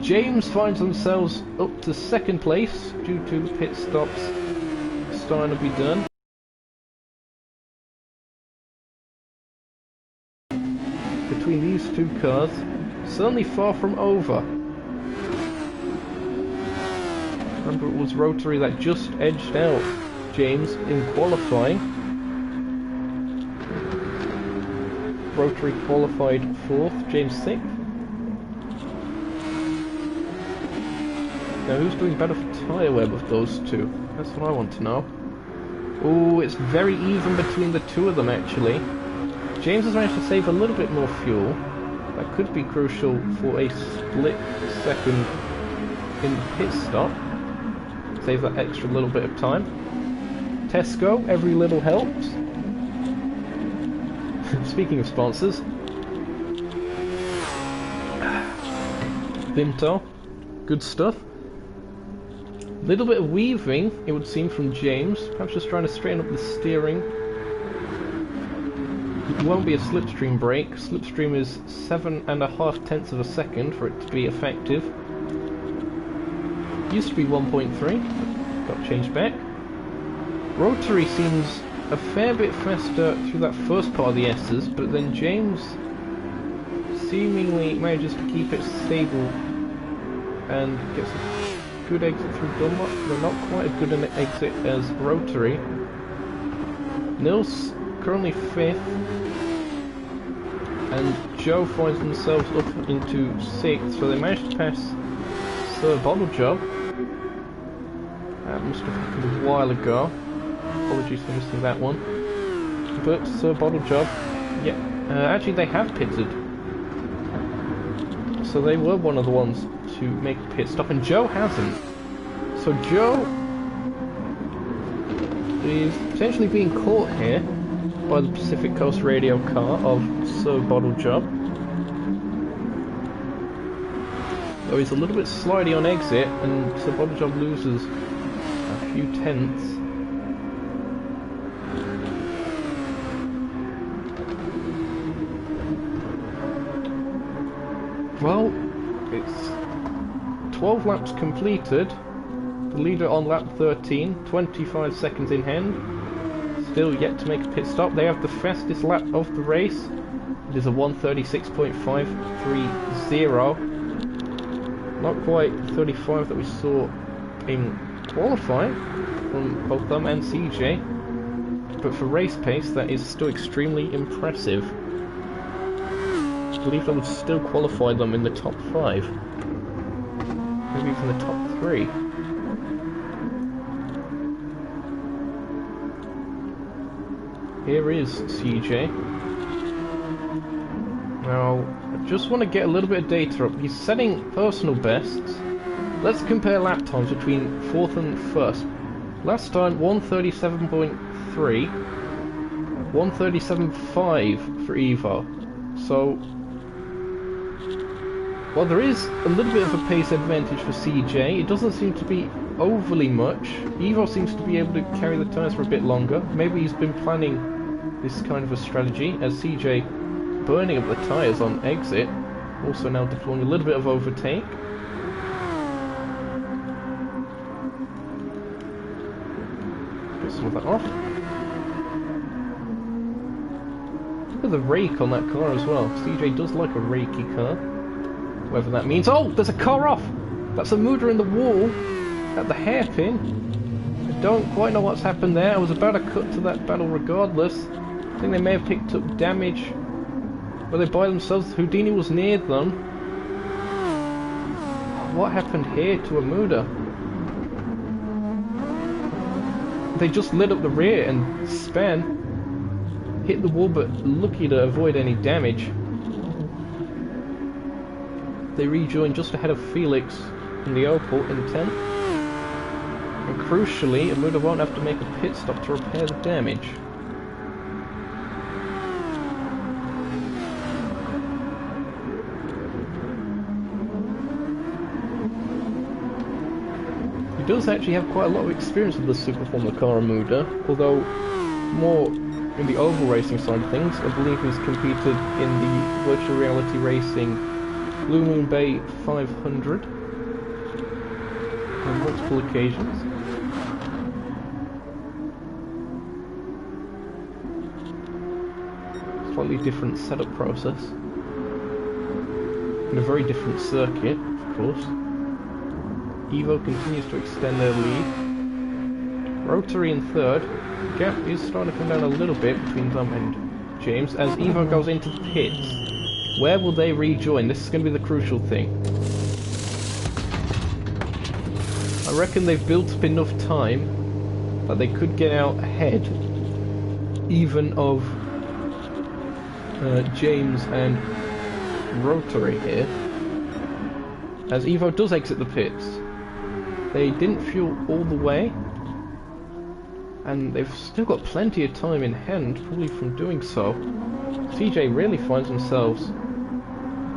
James finds themselves up to 2nd place, due to the pit stops starting to be done. Between these two cars, certainly far from over. Remember, it was Rotary that just edged out James in qualifying. Rotary qualified 4th, James 6th. Now who's doing better for tyre wear of those two? That's what I want to know. Oh, it's very even between the two of them actually. James has managed to save a little bit more fuel. That could be crucial for a split second in the pit stop. Save that extra little bit of time. Tesco, every little helps. Speaking of sponsors, Vimto, good stuff. Little bit of weaving, it would seem, from James. Perhaps just trying to straighten up the steering. It won't be a slipstream brake. Slipstream is 7.5 tenths of a second for it to be effective. Used to be 1.3, got changed back. Rotary seems a fair bit faster through that first part of the S's, but then James seemingly manages to keep it stable and gets a good exit through Dunlop. They're not quite as good an exit as Rotary. Nils currently 5th, and Joe finds themselves up into 6th, so they managed to pass Sir Bottle Job. That must have happened a while ago. Apologies for missing that one. But Sir Bottle Job, yeah, actually they have pitted. So they were one of the ones to make a pit stop, and Joe hasn't. So Joe is potentially being caught here by the Pacific Coast Radio car of Sir Bottle Job. Though he's a little bit slidey on exit, and Sir Bottle Job loses a few tenths. Well, it's 12 laps completed. The leader on lap 13, 25 seconds in hand. Still yet to make a pit stop. They have the fastest lap of the race. It is a 1:36.530. Not quite 35 that we saw in qualifying from both them and CJ. But for race pace, that is still extremely impressive. I believe that would still qualify them in the top 5. Maybe even the top 3. Here is CJ. Now, I just want to get a little bit of data up. He's setting personal bests. Let's compare lap times between 4th and 1st. Last time, 1:37.3. 1:37.5 for Evo. So, while there is a little bit of a pace advantage for CJ, it doesn't seem to be overly much. Evo seems to be able to carry the tyres for a bit longer. Maybe he's been planning this kind of a strategy, as CJ burning up the tyres on exit, also now deploying a little bit of overtake. Get some of that off. Look at the rake on that car as well. CJ does like a rakey car. Whatever that means. Oh, there's a car off! That's a Muda in the wall at the hairpin. I don't quite know what's happened there. I was about to cut to that battle regardless. I think they may have picked up damage. Were they by themselves? Houdini was near them. What happened here to Amuda? They just lit up the rear and span. Hit the wall, but lucky to avoid any damage. They rejoin just ahead of Felix in the Opel in 10th. And crucially, Amuda won't have to make a pit stop to repair the damage. He does actually have quite a lot of experience with the Super Formula car, Amuda, although more in the oval racing side of things. I believe he's competed in the virtual reality racing Blue Moon Bay 500 on multiple occasions. Slightly different setup process. And a very different circuit, of course. Evo continues to extend their lead. Rotary in third. The gap is starting to come down a little bit between them and James as Evo goes into the pits. Where will they rejoin? This is going to be the crucial thing. I reckon they've built up enough time that they could get out ahead even of James and Rotary here. As Evo does exit the pits. They didn't fuel all the way. And they've still got plenty of time in hand, probably from doing so. CJ really finds themselves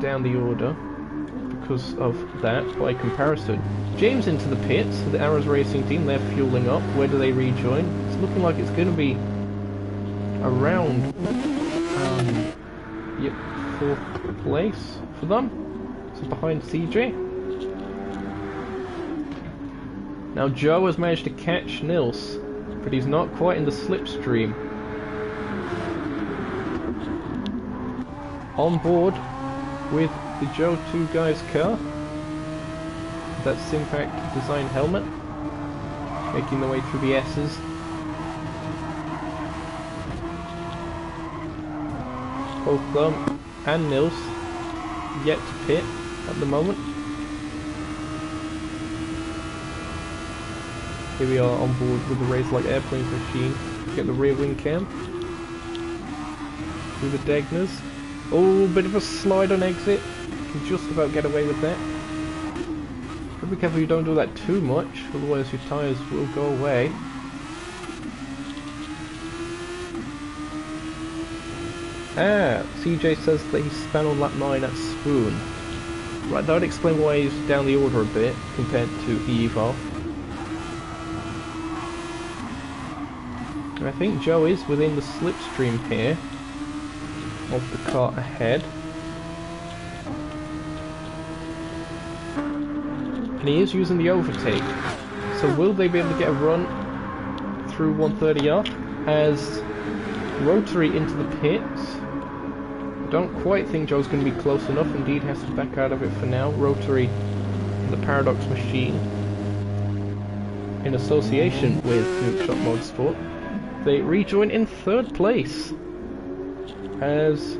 down the order because of that, by comparison. James into the pits, the Arrows Racing team, they're fueling up. Where do they rejoin? It's looking like it's going to be around, yep, 4th place for them. So behind CJ. Now Joe has managed to catch Nils, but he's not quite in the slipstream. On board with the Joe 2 guys car, that Simpact design helmet, making their way through the S's. Both them and Nils yet to pit at the moment. Here we are on board with the Race Like Airplanes machine. Get the rear wing cam. Through the Degners. Oh, bit of a slide on exit. Can just about get away with that. But be careful you don't do that too much, otherwise your tyres will go away. Ah, CJ says that he span on lap 9 at Spoon. Right, that would explain why he's down the order a bit compared to Evo. I think Joe is within the slipstream here of the car ahead. And he is using the overtake. So will they be able to get a run through 130R as Rotary into the pits? I don't quite think Joe's going to be close enough. Indeed, has to back out of it for now. Rotary in the Paradox machine in association with Nukeshot Motorsport. They rejoin in 3rd place as...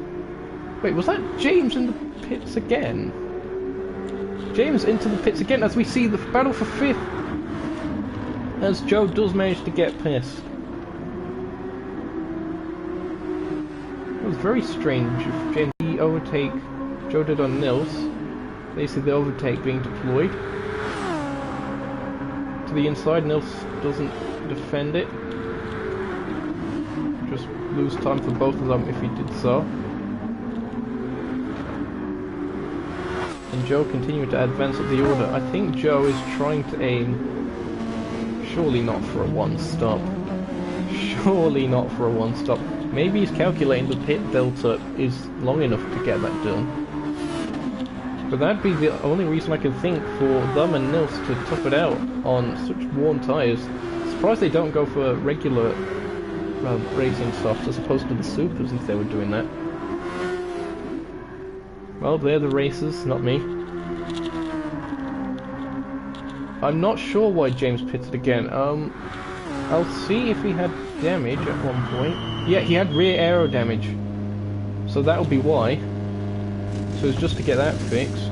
Wait, was that James in the pits again? James into the pits again as we see the battle for 5th as Joe does manage to get past. It was very strange if James overtake Joe did on Nils. They see the overtake being deployed. To the inside, Nils doesn't defend it. Just lose time for both of them if he did so. And Joe continued to advance up the order. I think Joe is trying to aim, surely not for a one-stop. Surely not for a one-stop. Maybe he's calculating the pit delta is long enough to get that done. But that'd be the only reason I can think for them and Nils to tough it out on such worn tyres. Surprised they don't go for regular racing softs as opposed to the supers if they were doing that. Well, they're the racers, not me. I'm not sure why James pitted again. I'll see if he had damage at one point. Yeah, he had rear aero damage. So that'll be why. So it's just to get that fixed.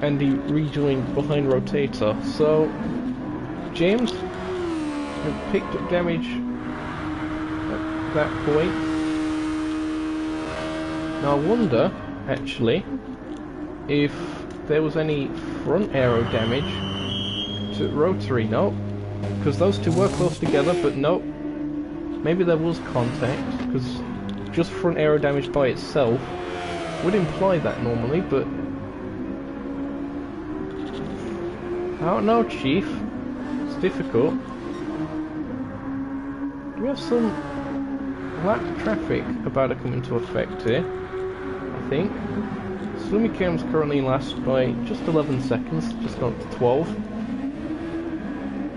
And he rejoined behind rotator. So James picked up damage at that point. Now I wonder, actually, if there was any front aero damage to rotary. No, because those two were close together, but no. Maybe there was contact, because just front aero damage by itself would imply that normally, but I don't know, Chief. It's difficult. Do we have some lap traffic about to come into effect here? I think. Sumikem's currently last by just 11 seconds, just gone to 12.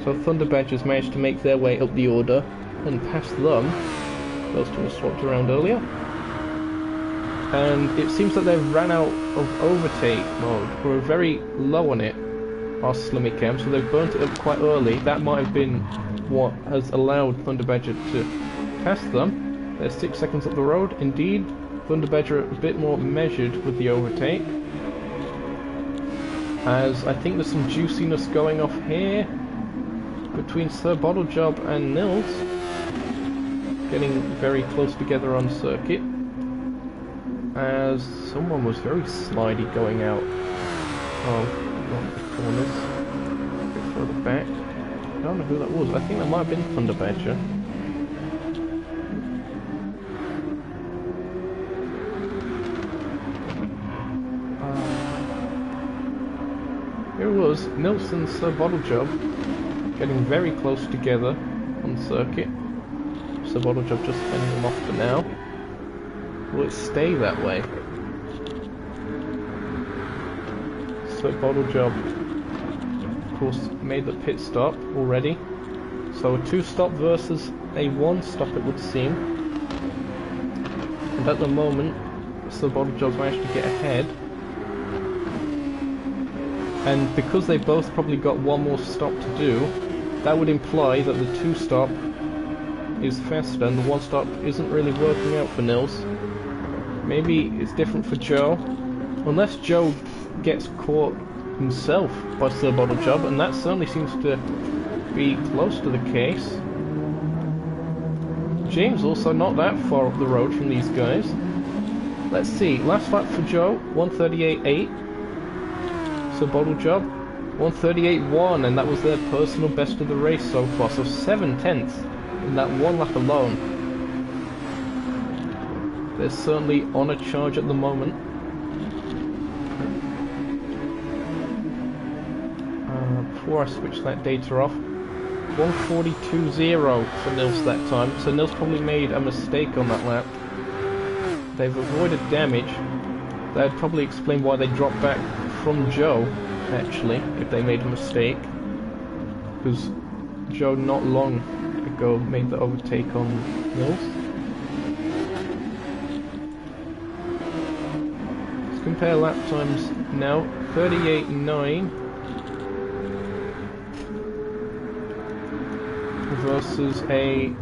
So Thunder Badgers managed to make their way up the order and pass them. Those two were swapped around earlier. And it seems that they've ran out of overtake mode. We're very low on it, our Slummicam, so they've burnt it up quite early. That might have been what has allowed Thunder Badger to pass them. They're 6 seconds up the road. Indeed, Thunder Badger a bit more measured with the overtake. As I think there's some juiciness going off here between Sir Bottlejob and Nils. Getting very close together on circuit. As someone was very slidey going out of not the corners. A bit further back. I don't know who that was. I think that might have been Thunder Badger. Here it was, Nils and Sir Bottlejob getting very close together on circuit. Sir Bottlejob just fending them off for now. Will it stay that way? Sir Bottlejob, of course, made the pit stop already. So a 2-stop versus a 1-stop, it would seem. And at the moment, Sir Bottlejob managed to get ahead. And because they both probably got one more stop to do, that would imply that the 2-stop is faster and the 1-stop isn't really working out for Nils. Maybe it's different for Joe, unless Joe gets caught himself by Sir Bottlejob, and that certainly seems to be close to the case. James also not that far up the road from these guys. Let's see, last lap for Joe, 1:38.8. Sir Bottlejob, 1:38.1, and that was their personal best of the race so far, so 7/10 in that one lap alone. They're certainly on a charge at the moment. Before I switch that data off, 1:42.0 for Nils that time, so Nils probably made a mistake on that lap. They've avoided damage. That'd probably explain why they dropped back from Joe, actually, if they made a mistake. Because Joe not long ago made the overtake on Nils. Let's compare lap times now. 38.9 versus a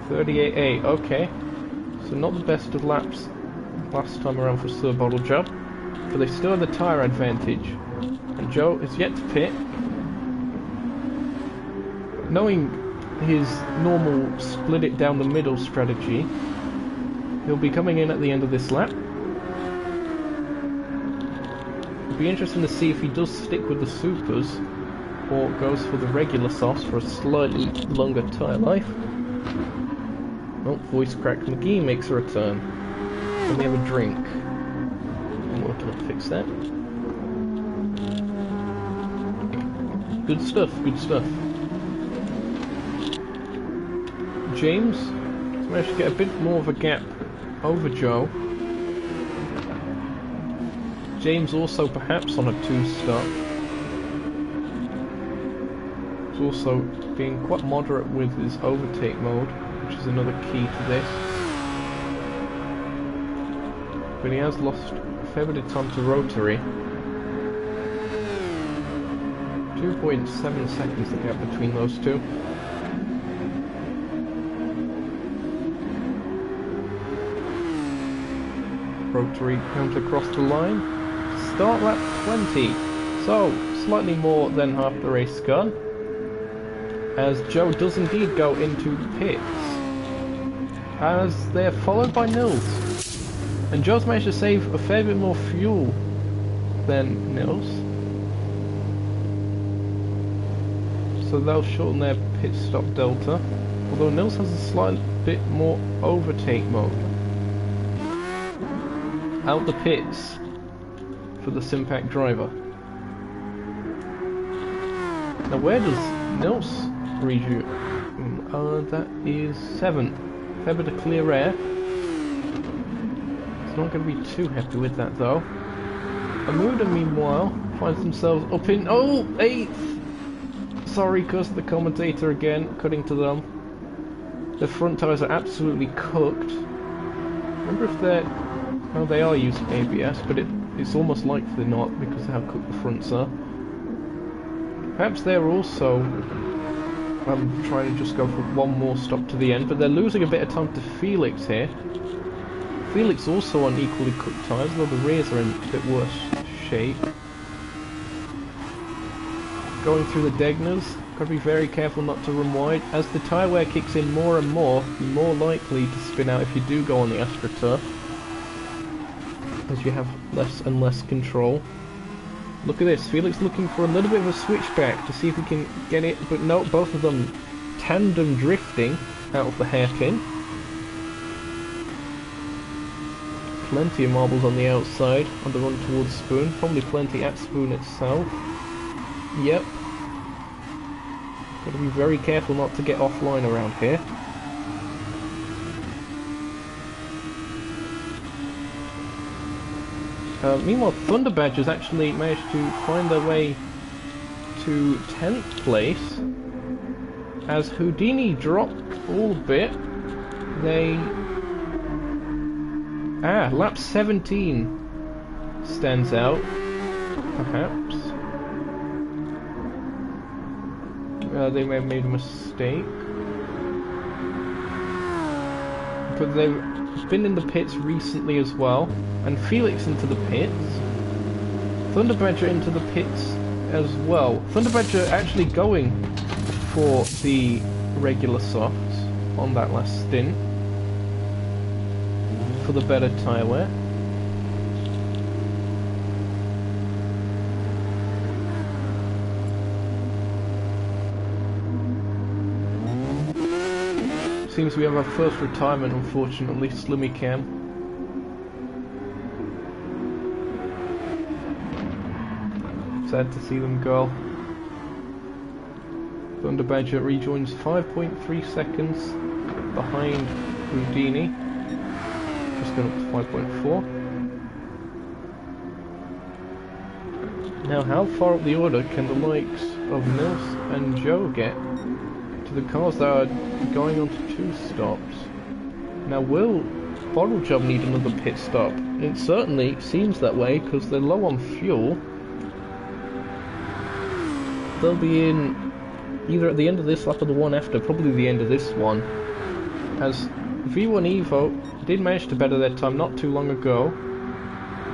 38.8. Okay, so not the best of laps last time around for Sir Bottlejob, but they still have the tyre advantage. And Joe is yet to pit. Knowing his normal split it down the middle strategy, he'll be coming in at the end of this lap. It'll be interesting to see if he does stick with the supers or goes for the regular softs for a slightly longer tyre life. Oh, voice crack McGee makes a return. Let me have a drink. I'm working to fix that. Good stuff, good stuff. James managed to get a bit more of a gap over Joe. James also perhaps on a 2-stop. He's also being quite moderate with his overtake mode, which is another key to this. But he has lost a fair bit of time to rotary. 2.7 seconds the gap between those two. Rotary comes across the line. Start lap 20. So, slightly more than half the race gone. As Joe does indeed go into pits. As they're followed by Nils. And Joe's managed to save a fair bit more fuel than Nils. So they'll shorten their pit stop delta. Although Nils has a slight bit more overtake mode. Out the pits for the Simpac driver. Now where does Nils resume? That is 7th. Fair bit of clear air. It's not going to be too happy with that though. Amuda meanwhile finds themselves up in 8th. Sorry, cause the commentator again cutting to them. The front tyres are absolutely cooked. I wonder if they're... Well, they are using ABS, but it's almost like they're not because of how cooked the fronts are. Perhaps they're also trying to just go for one more stop to the end, but they're losing a bit of time to Felix here. Felix also on equally cooked tyres, though the rears are in a bit worse shape. Going through the Degners, got to be very careful not to run wide. As the tyre wear kicks in more and more, you're more likely to spin out if you do go on the AstroTurf, as you have less and less control. Look at this, Felix looking for a little bit of a switchback to see if we can get it, but no, both of them tandem drifting out of the hairpin. Plenty of marbles on the outside on the run towards Spoon, probably plenty at Spoon itself. Yep. Got to be very careful not to get offline around here. Meanwhile, Thunder Badgers actually managed to find their way to 10th place. As Houdini dropped all a bit, they... lap 17 stands out, perhaps. They may have made a mistake. But they've been in the pits recently as well. And Felix into the pits. Thunder Badger into the pits as well. Thunder Badger actually going for the regular softs on that last stint. For the better tyre wear. Seems we have our first retirement, unfortunately, Slimmy Cam. Sad to see them go. Thunder Badger rejoins 5.3 seconds behind Houdini. Just going up to 5.4. Now, how far up the order can the likes of Nils and Joe get to the cars that are going on to 2 stops? Now, will Bottle Job need another pit stop? It certainly seems that way because they're low on fuel. They'll be in either at the end of this lap or the one after, probably the end of this one. As V1 Evo did manage to better their time not too long ago.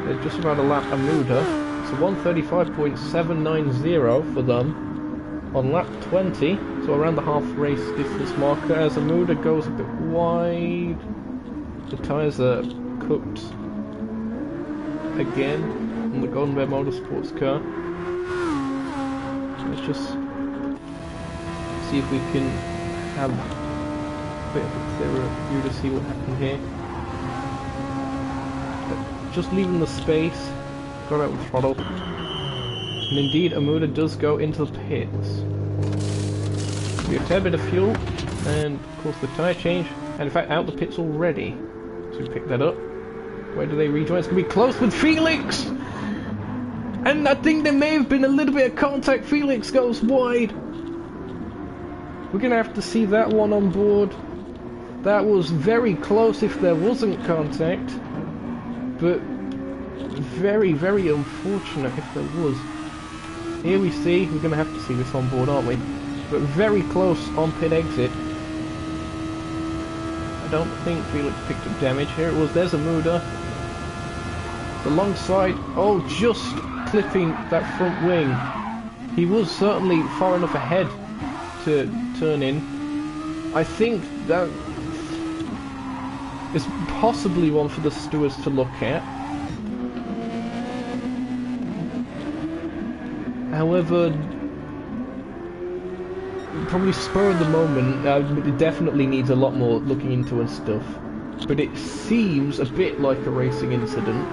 They're just about a lap Amuda. It's a 135.790 for them on lap 20, so around the half race distance marker. As Amuda goes a bit wide, the tyres are cooked again on the Golden Bear Motorsports car. Let's just see if we can have a bit of a clearer view to see what happened here. Just leaving the space, got out with throttle, and indeed Amuda does go into the pits. We have a fair bit of fuel, and of course the tyre change, and in fact out the pits already. So we pick that up. Where do they rejoin? It's going to be close with Felix! And I think there may have been a little bit of contact. Felix goes wide. We're going to have to see that one on board. That was very close if there wasn't contact. But very, very unfortunate if there was. here we see, we're going to have to see this on board, aren't we? But very close on pit exit. I don't think Felix picked up damage. Here it was, there's a Muda. Alongside, oh, just clipping that front wing. He was certainly far enough ahead to turn in. I think that is possibly one for the stewards to look at. However, probably spur of the moment, it definitely needs a lot more looking into and stuff. But it seems a bit like a racing incident.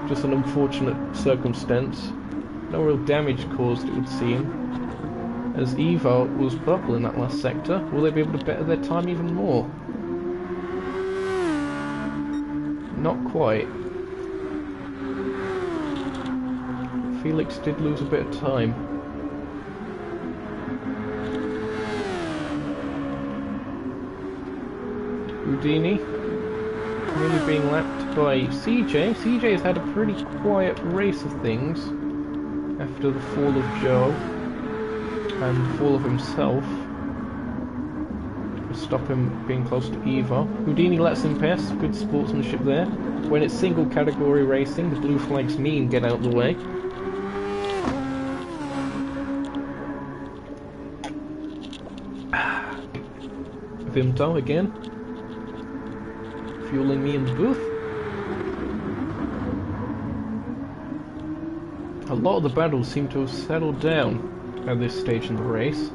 Just an unfortunate circumstance. No real damage caused, it would seem. As Evo was purple in that last sector. Will they be able to better their time even more? Not quite. Felix did lose a bit of time. Houdini nearly being lapped by CJ. CJ has had a pretty quiet race of things after the fall of Joe and the fall of himself. To stop him being close to Evo. Houdini lets him pass, good sportsmanship there. When it's single category racing, the blue flags mean get out of the way. Vimto again. Fueling me in the booth. A lot of the battles seem to have settled down at this stage in the race.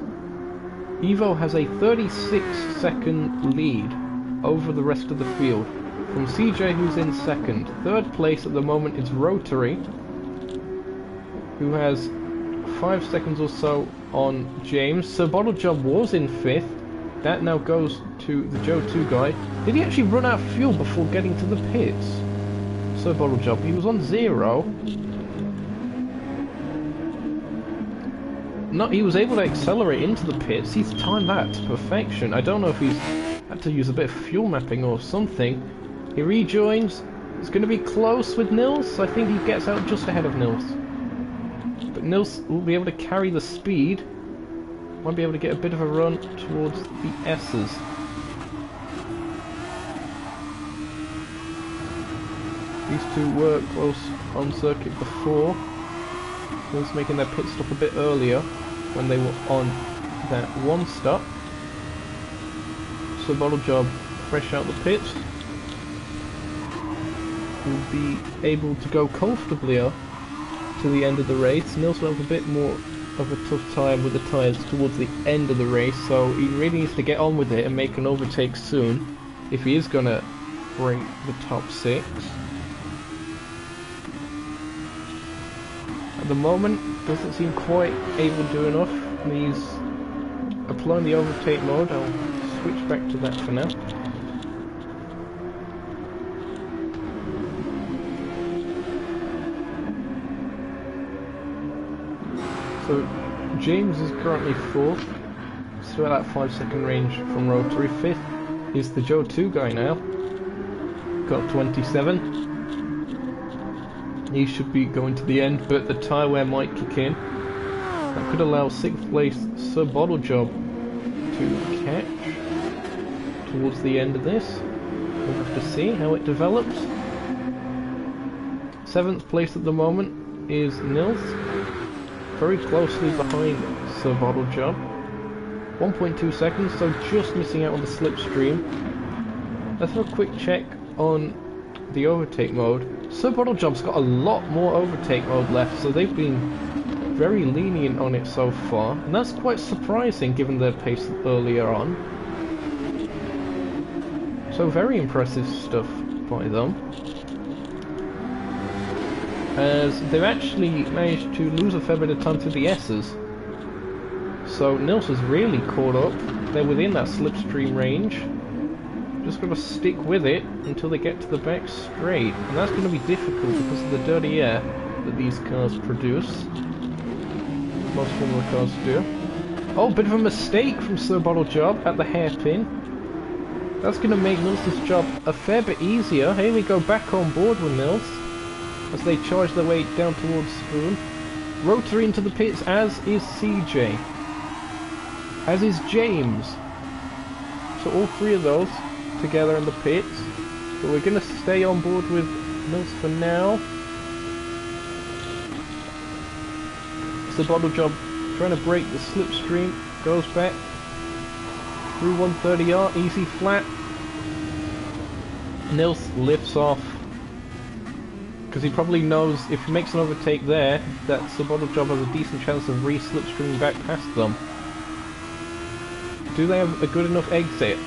Evo has a 36-second lead over the rest of the field from CJ, who's in second. Third place at the moment is Rotary, who has 5 seconds or so on James. Sir Bottle Job was in fifth. That now goes to the Joe 2 guy. Did he actually run out of fuel before getting to the pits? Sir Bottle Job, he was on 0. No, he was able to accelerate into the pits. He's timed that to perfection. I don't know if he's had to use a bit of fuel mapping or something. He rejoins. It's going to be close with Nils. I think he gets out just ahead of Nils. But Nils will be able to carry the speed. Might be able to get a bit of a run towards the S's. These two were close on circuit before. Nils making their pit stop a bit earlier when they were on that one stop. So Bottle Job fresh out the pits. Will be able to go comfortably to the end of the race. Nils will have a bit more of a tough time with the tyres towards the end of the race, so he really needs to get on with it and make an overtake soon if he is going to break the top 6. At the moment, doesn't seem quite able to do enough. He's applying the overtake mode. I'll switch back to that for now. So James is currently 4th, still at that 5-second range from Rotary. 5th is the Joe 2 guy now, got 27. He should be going to the end, but the tyre wear might kick in. That could allow 6th place Sir Bottle Job to catch towards the end of this. We'll have to see how it develops. 7th place at the moment is Nils, very closely behind Sir Bottle Job. 1.2 seconds, so just missing out on the slipstream. Let's have a quick check on the overtake mode. Sir Bottle Job's got a lot more overtake mode left, so they've been very lenient on it so far, and that's quite surprising given their pace earlier on. So very impressive stuff by them, as they've actually managed to lose a fair bit of time to the S's. So Nils has really caught up. They're within that slipstream range. Just got to stick with it until they get to the back straight, and that's going to be difficult because of the dirty air that these cars produce. Most Formula cars do. Oh, bit of a mistake from Sir Bottle Job at the hairpin. That's going to make Nils' job a fair bit easier. Here we go, back on board with Nils as they charge their way down towards Spoon. Rotary into the pits, as is CJ. As is James. So all three of those together in the pits. But we're going to stay on board with Mills for now. It's the bottle job trying to break the slipstream. Goes back through 130R, easy flat. Nils lifts off. Because he probably knows if he makes an overtake there, that Bottle Job has a decent chance of re-slipstreaming back past them. Do they have a good enough exit?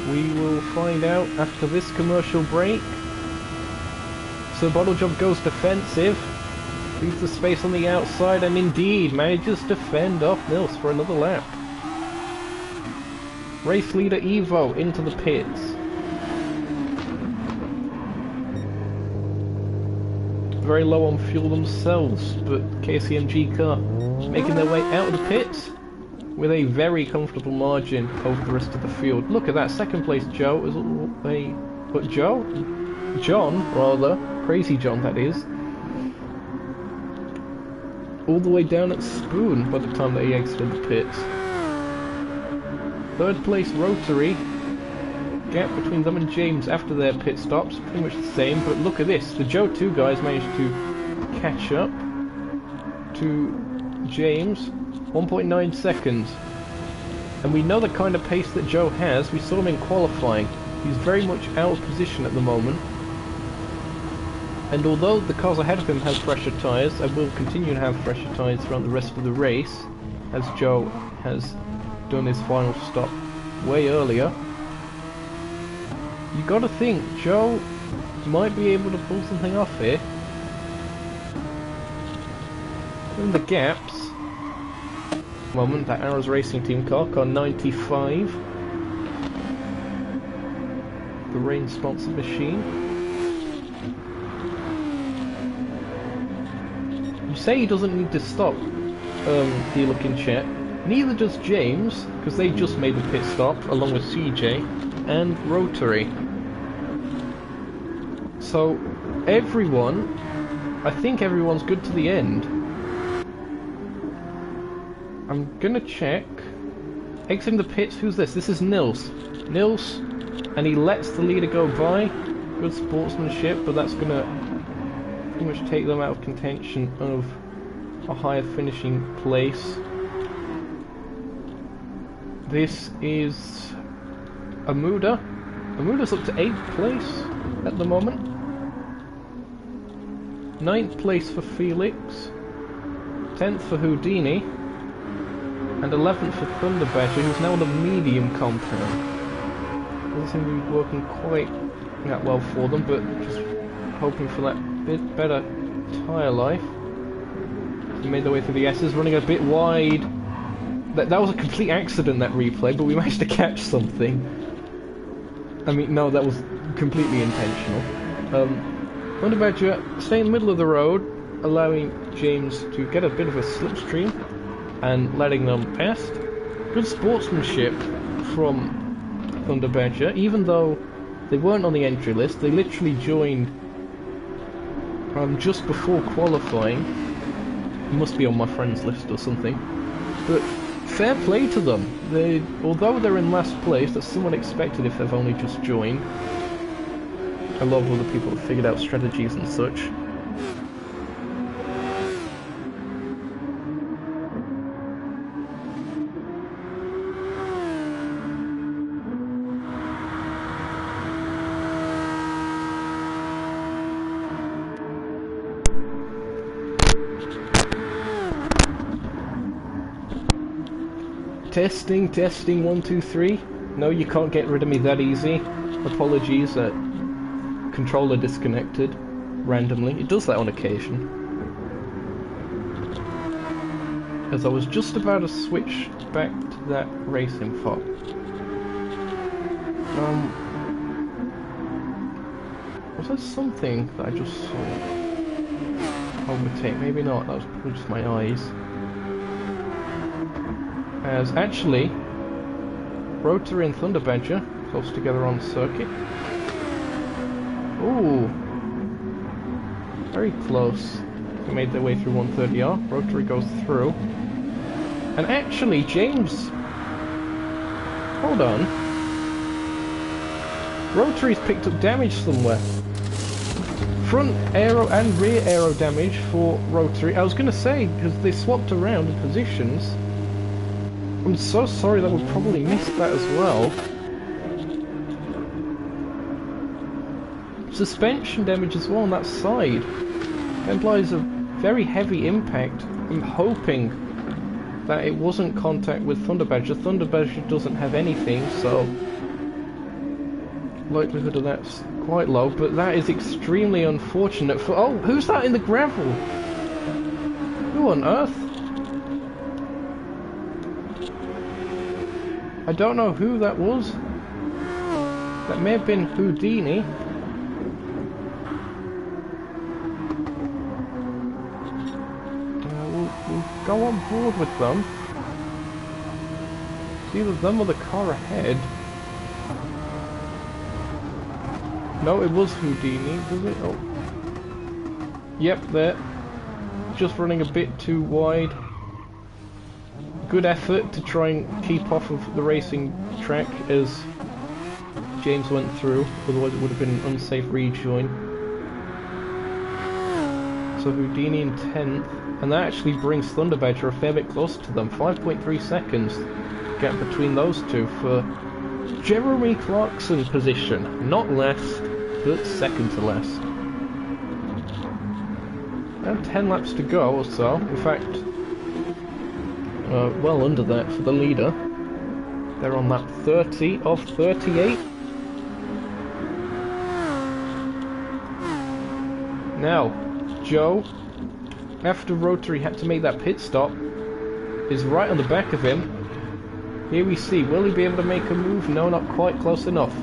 We will find out after this commercial break. So Bottle Job goes defensive, leaves the space on the outside, and indeed manages to fend off Nils for another lap. Race leader Evo into the pits. Very low on fuel themselves, but KCMG car making their way out of the pits with a very comfortable margin over the rest of the field. Look at that, second place Joe is John rather, Crazy John that is, all the way down at Spoon by the time that he exited the pits. Third place Rotary. Gap between them and James after their pit stops, pretty much the same, but look at this, the Joe 2 guys managed to catch up to James, 1.9 seconds. And we know the kind of pace that Joe has. We saw him in qualifying. He's very much out of position at the moment. And although the cars ahead of him have fresher tyres, and will continue to have fresher tyres throughout the rest of the race, as Joe has done his final stop way earlier, you gotta think, Joe might be able to pull something off here. In the gaps, moment, that Arrows Racing Team car 95. The rain sponsored machine. You say he doesn't need to stop, Dealer Kinchet. Neither does James, because they just made the pit stop, along with CJ and Rotary. So, everyone, I think everyone's good to the end. I'm gonna check. Exiting the pits, who's this? This is Nils. Nils, and he lets the leader go by. Good sportsmanship, but that's gonna pretty much take them out of contention of a higher finishing place. This is Amuda. Amuda's up to 8th place at the moment. 9th place for Felix. 10th for Houdini. And 11th for Thunder Badger, who's now on a medium compound. Doesn't seem to be working quite that well for them, but just hoping for that bit better tyre life. He made their way through the S's, running a bit wide. That was a complete accident, that replay, but we managed to catch something. I mean, no, that was completely intentional. Thunder Badger staying in the middle of the road, allowing James to get a bit of a slipstream and letting them past. Good sportsmanship from Thunder Badger, even though they weren't on the entry list. They literally joined just before qualifying. It must be on my friends list or something. But fair play to them. Although they're in last place, that's somewhat expected if they've only just joined. A lot of other people have figured out strategies and such. Testing, testing, 1, 2, 3. No, you can't get rid of me that easy. Apologies, controller disconnected randomly. It does that on occasion. As I was just about to switch back to that racing fog. Was there something that I just saw? Overtake, maybe not, that was probably just my eyes. As actually, Rotary and Thunder Badger close together on the circuit. Ooh, very close. They made their way through 130R. Rotary goes through. And actually, James... Hold on. Rotary's picked up damage somewhere. Front aero and rear aero damage for Rotary. I was going to say, because they swapped around in positions. I'm so sorry that we probably missed that as well. Suspension damage as well on that side. That implies a very heavy impact. I'm hoping that it wasn't contact with Thunder Badger. Thunder Badger doesn't have anything, so likelihood of that's quite low, but that is extremely unfortunate for... Oh, who's that in the gravel? Who on earth? I don't know who that was. That may have been Houdini. We'll go on board with them. It's either them or the car ahead. No, it was Houdini, was it? Oh. Yep, there. Just running a bit too wide. Good effort to try and keep off of the racing track as James went through, otherwise it would have been an unsafe rejoin. So Houdini in 10th, and that actually brings Thunder Badger a fair bit closer to them. 5.3 seconds gap between those two for Jeremy Clarkson position. Not last, but second to last. And 10 laps to go or so. In fact, well under that for the leader. They're on lap 30 of 38. Now, Joe, after Rotary had to make that pit stop, is right on the back of him. Here we see, will he be able to make a move? No, not quite close enough.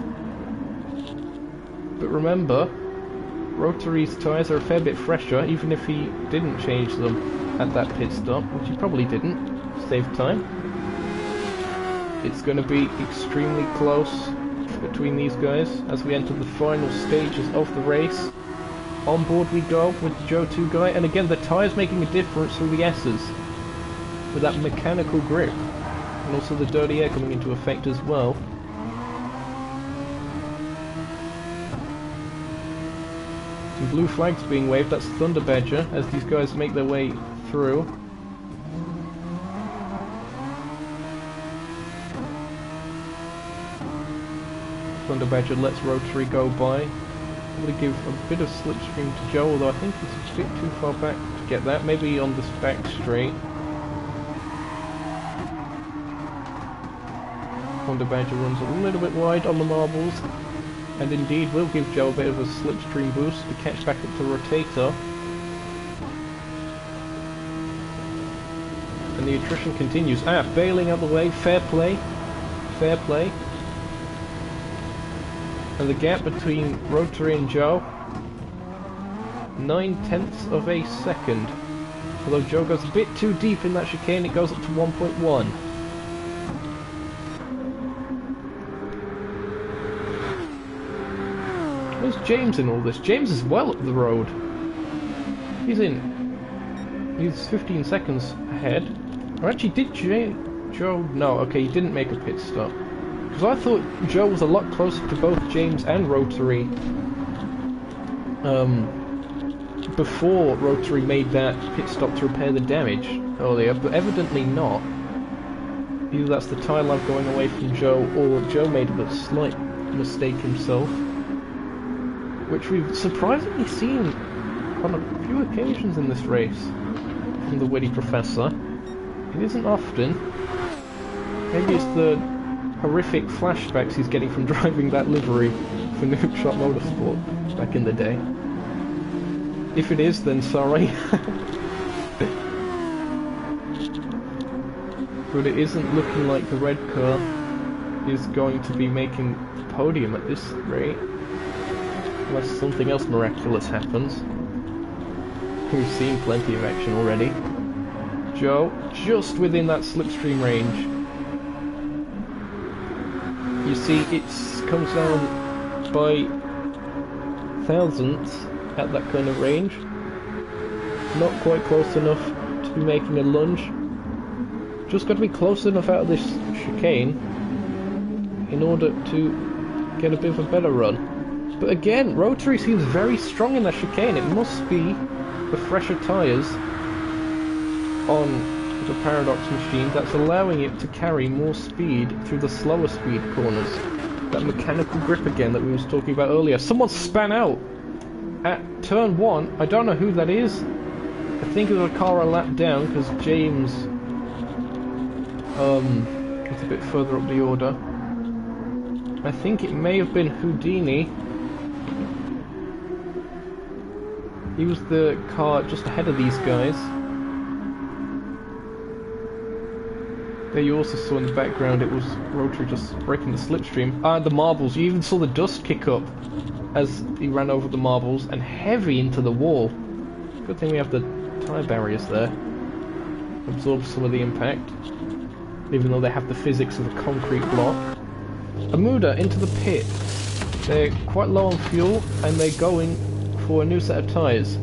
But remember, Rotary's tyres are a fair bit fresher, even if he didn't change them at that pit stop, which he probably didn't. Save time. It's going to be extremely close between these guys as we enter the final stages of the race. On board we go with the Joe 2 guy, and again the tyres making a difference through the S's with that mechanical grip, and also the dirty air coming into effect as well. Some blue flags being waved, that's Thunder Badger as these guys make their way through. Thunder Badger lets Rotary go by. Probably give a bit of slipstream to Joe, although I think it's a bit too far back to get that. Maybe on this back straight. Thunder Badger runs a little bit wide on the marbles, and indeed will give Joe a bit of a slipstream boost to catch back up to Rotator. And the attrition continues. Bailing out the way. Fair play. Fair play. And the gap between Rotary and Joe, 9/10 of a second. Although Joe goes a bit too deep in that chicane, it goes up to 1.1. Where's James in all this? James is well up the road. He's 15 seconds ahead. Or actually, did Joe? No, okay, he didn't make a pit stop. Because I thought Joe was a lot closer to both James and Rotary before Rotary made that pit stop to repair the damage earlier, but evidently not. Either that's the tyre lab going away from Joe, or Joe made a slight mistake himself, which we've surprisingly seen on a few occasions in this race from the witty professor. It isn't often. Maybe it's the horrific flashbacks he's getting from driving that livery for Nukeshot Motorsport back in the day. If it is, then sorry. But it isn't looking like the red car is going to be making the podium at this rate, unless something else miraculous happens. We've seen plenty of action already. Joe, just within that slipstream range. You see, it comes down by thousandths at that kind of range. Not quite close enough to be making a lunge. Just got to be close enough out of this chicane in order to get a bit of a better run. But again, Rotary seems very strong in that chicane. It must be the fresher tyres on the Paradox machine that's allowing it to carry more speed through the slower speed corners. That mechanical grip again that we was talking about earlier. Someone span out at turn 1. I don't know who that is. I think it was a car a lap down because James was a bit further up the order. I think it may have been Houdini. He was the car just ahead of these guys. There you also saw in the background it was Rotary just breaking the slipstream. The marbles, you even saw the dust kick up as he ran over the marbles and heavy into the wall. Good thing we have the tyre barriers there. Absorb some of the impact, even though they have the physics of a concrete block. Amuda into the pit. They're quite low on fuel and they're going for a new set of tyres.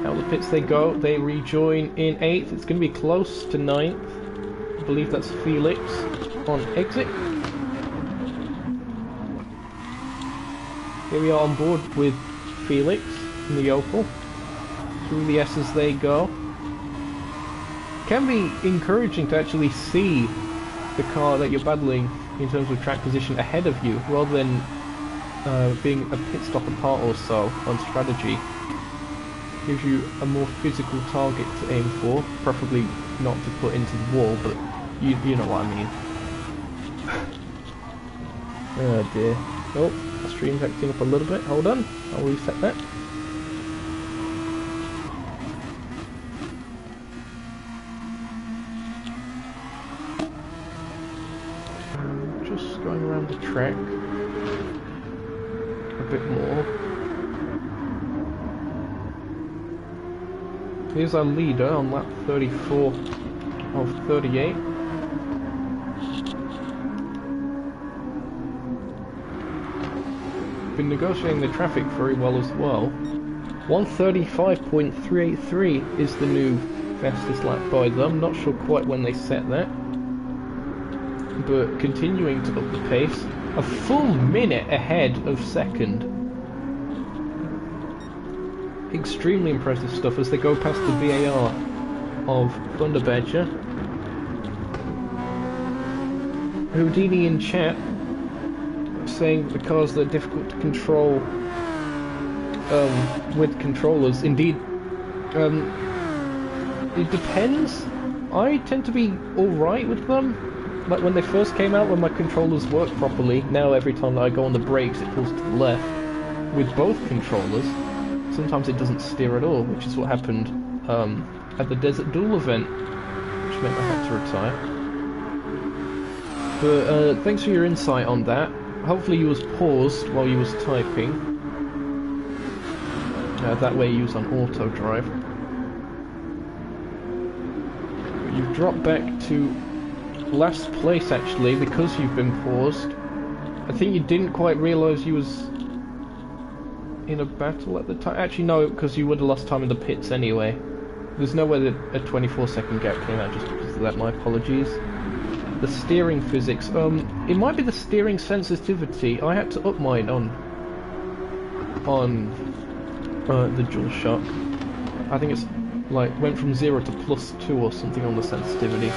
Out the pits they go, they rejoin in 8th. It's going to be close to 9th. I believe that's Felix on exit. Here we are on board with Felix in the Opel. Through the S's they go. Can be encouraging to actually see the car that you're battling in terms of track position ahead of you, rather than being a pit stop apart or so on strategy. Gives you a more physical target to aim for, preferably not to put into the wall, but you know what I mean. Oh dear. Oh, the stream's acting up a little bit. Hold on, I'll reset that. Just going around the track a bit more. Here's our leader on lap 34 of 38. Been negotiating the traffic very well as well. 1:35.383 is the new fastest lap by them. Not sure quite when they set that, but continuing to up the pace. A full minute ahead of second. Extremely impressive stuff as they go past the VAR of Thunder Badger. Houdini in chat saying the cars are difficult to control with controllers. Indeed, it depends. I tend to be alright with them. Like when they first came out, when my controllers work properly. Now every time that I go on the brakes it pulls to the left. With both controllers, sometimes it doesn't steer at all, which is what happened at the Desert Duel event, which meant I had to retire. But thanks for your insight on that. Hopefully you was paused while you was typing. That way you was on auto drive. But you've dropped back to last place actually because you've been paused. I think you didn't quite realise you was in a battle at the time. Actually no, because you would have lost time in the pits anyway. There's no way that a 24-second gap came out just because of that, my apologies. The steering physics, it might be the steering sensitivity. I had to up mine on the DualShock. I think it's like went from 0 to +2 or something on the sensitivity.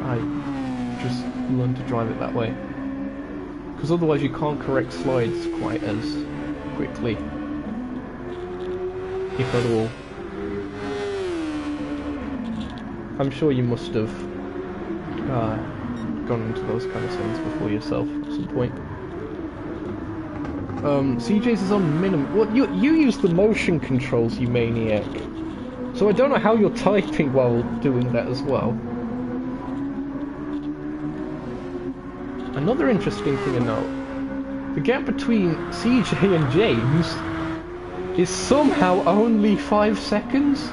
I just learned to drive it that way. Because otherwise you can't correct slides quite as quickly, if at all. I'm sure you must have gone into those kind of things before yourself at some point. CJ's is on minimum. What, you use the motion controls, you maniac. So I don't know how you're typing while doing that as well. Another interesting thing to note. The gap between CJ and James is somehow only 5 seconds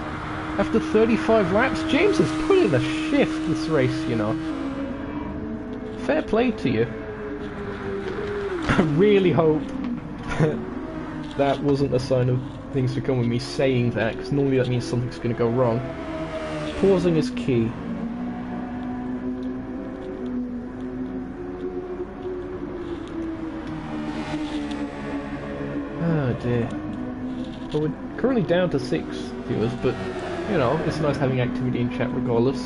after 35 laps. James has put in a shift this race, you know. Fair play to you. I really hope that wasn't a sign of things to come with me saying that, because normally that means something's going to go wrong. Pausing is key. Oh dear. Well, we're currently down to 6 viewers, but, you know, it's nice having activity in chat regardless.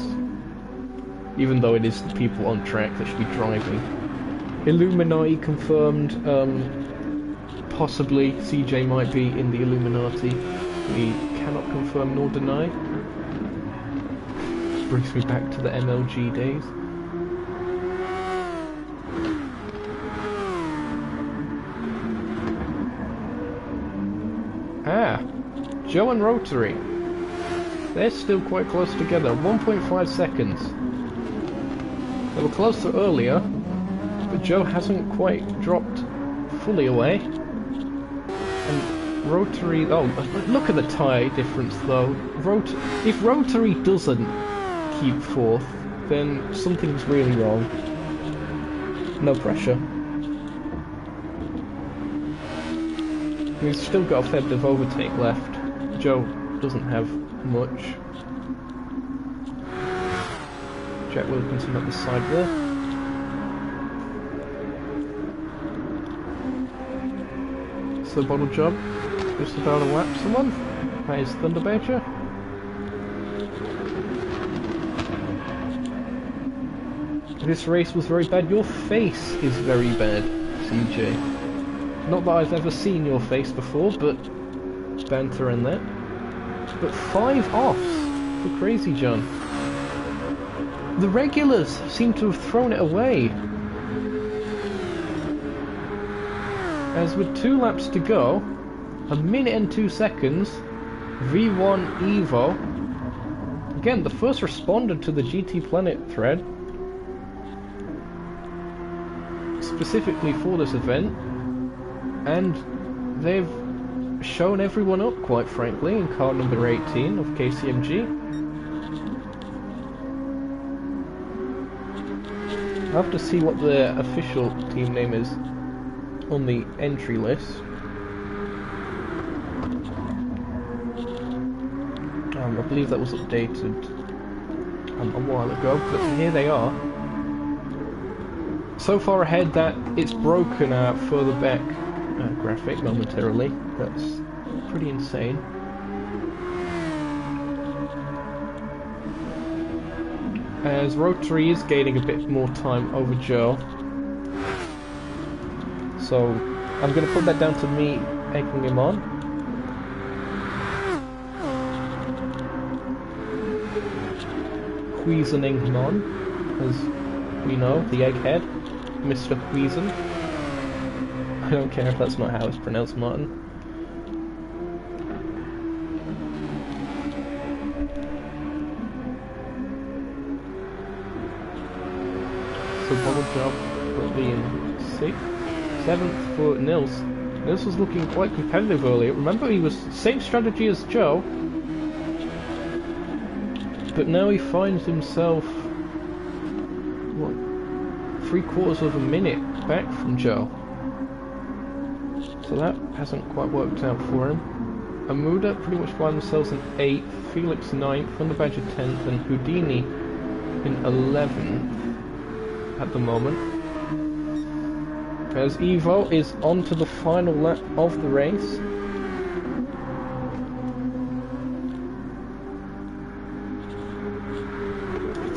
Even though it is the people on track that should be driving. Illuminati confirmed, possibly CJ might be in the Illuminati. We cannot confirm nor deny. Brings me back to the MLG days. Ah, Joe and Rotary. They're still quite close together, 1.5 seconds. They were closer earlier, but Joe hasn't quite dropped fully away. And Rotary, oh, look at the tyre difference though. If Rotary doesn't keep 4th, then something's really wrong. No pressure. We've still got a fair bit of overtake left. Joe doesn't have much. Jack Wilkinson at the side there. So bottle job, just about to lap someone. That is Thunderbadger. This race was very bad. Your face is very bad, CJ. Not that I've ever seen your face before, but banter and that. But 5 offs for Crazy John. The regulars seem to have thrown it away. As with 2 laps to go, 1 minute and 2 seconds, V1 Evo. Again, the first responder to the GT Planet thread. Specifically for this event. And they've shown everyone up, quite frankly, in car number 18 of KCMG. I'll have to see what the official team name is on the entry list. I believe that was updated a while ago, but here they are. So far ahead that it's broken out further back graphic momentarily. That's pretty insane. As Rotary is gaining a bit more time over Joe. So I'm going to put that down to me egging him on. Wheezening him on, as we know, the egghead, Mr. Wheezen. I don't care if that's not how it's pronounced, Martin. So bottle job probably in 6th, 7th for Nils. Nils was looking quite competitive earlier. Remember, he was same strategy as Joe, but now he finds himself what, 3/4 of a minute back from Joe. So that hasn't quite worked out for him. Amuda pretty much find themselves in 8th, Felix 9th, Thunderbadger 10th, and Houdini in 11th at the moment. As Evo is on to the final lap of the race.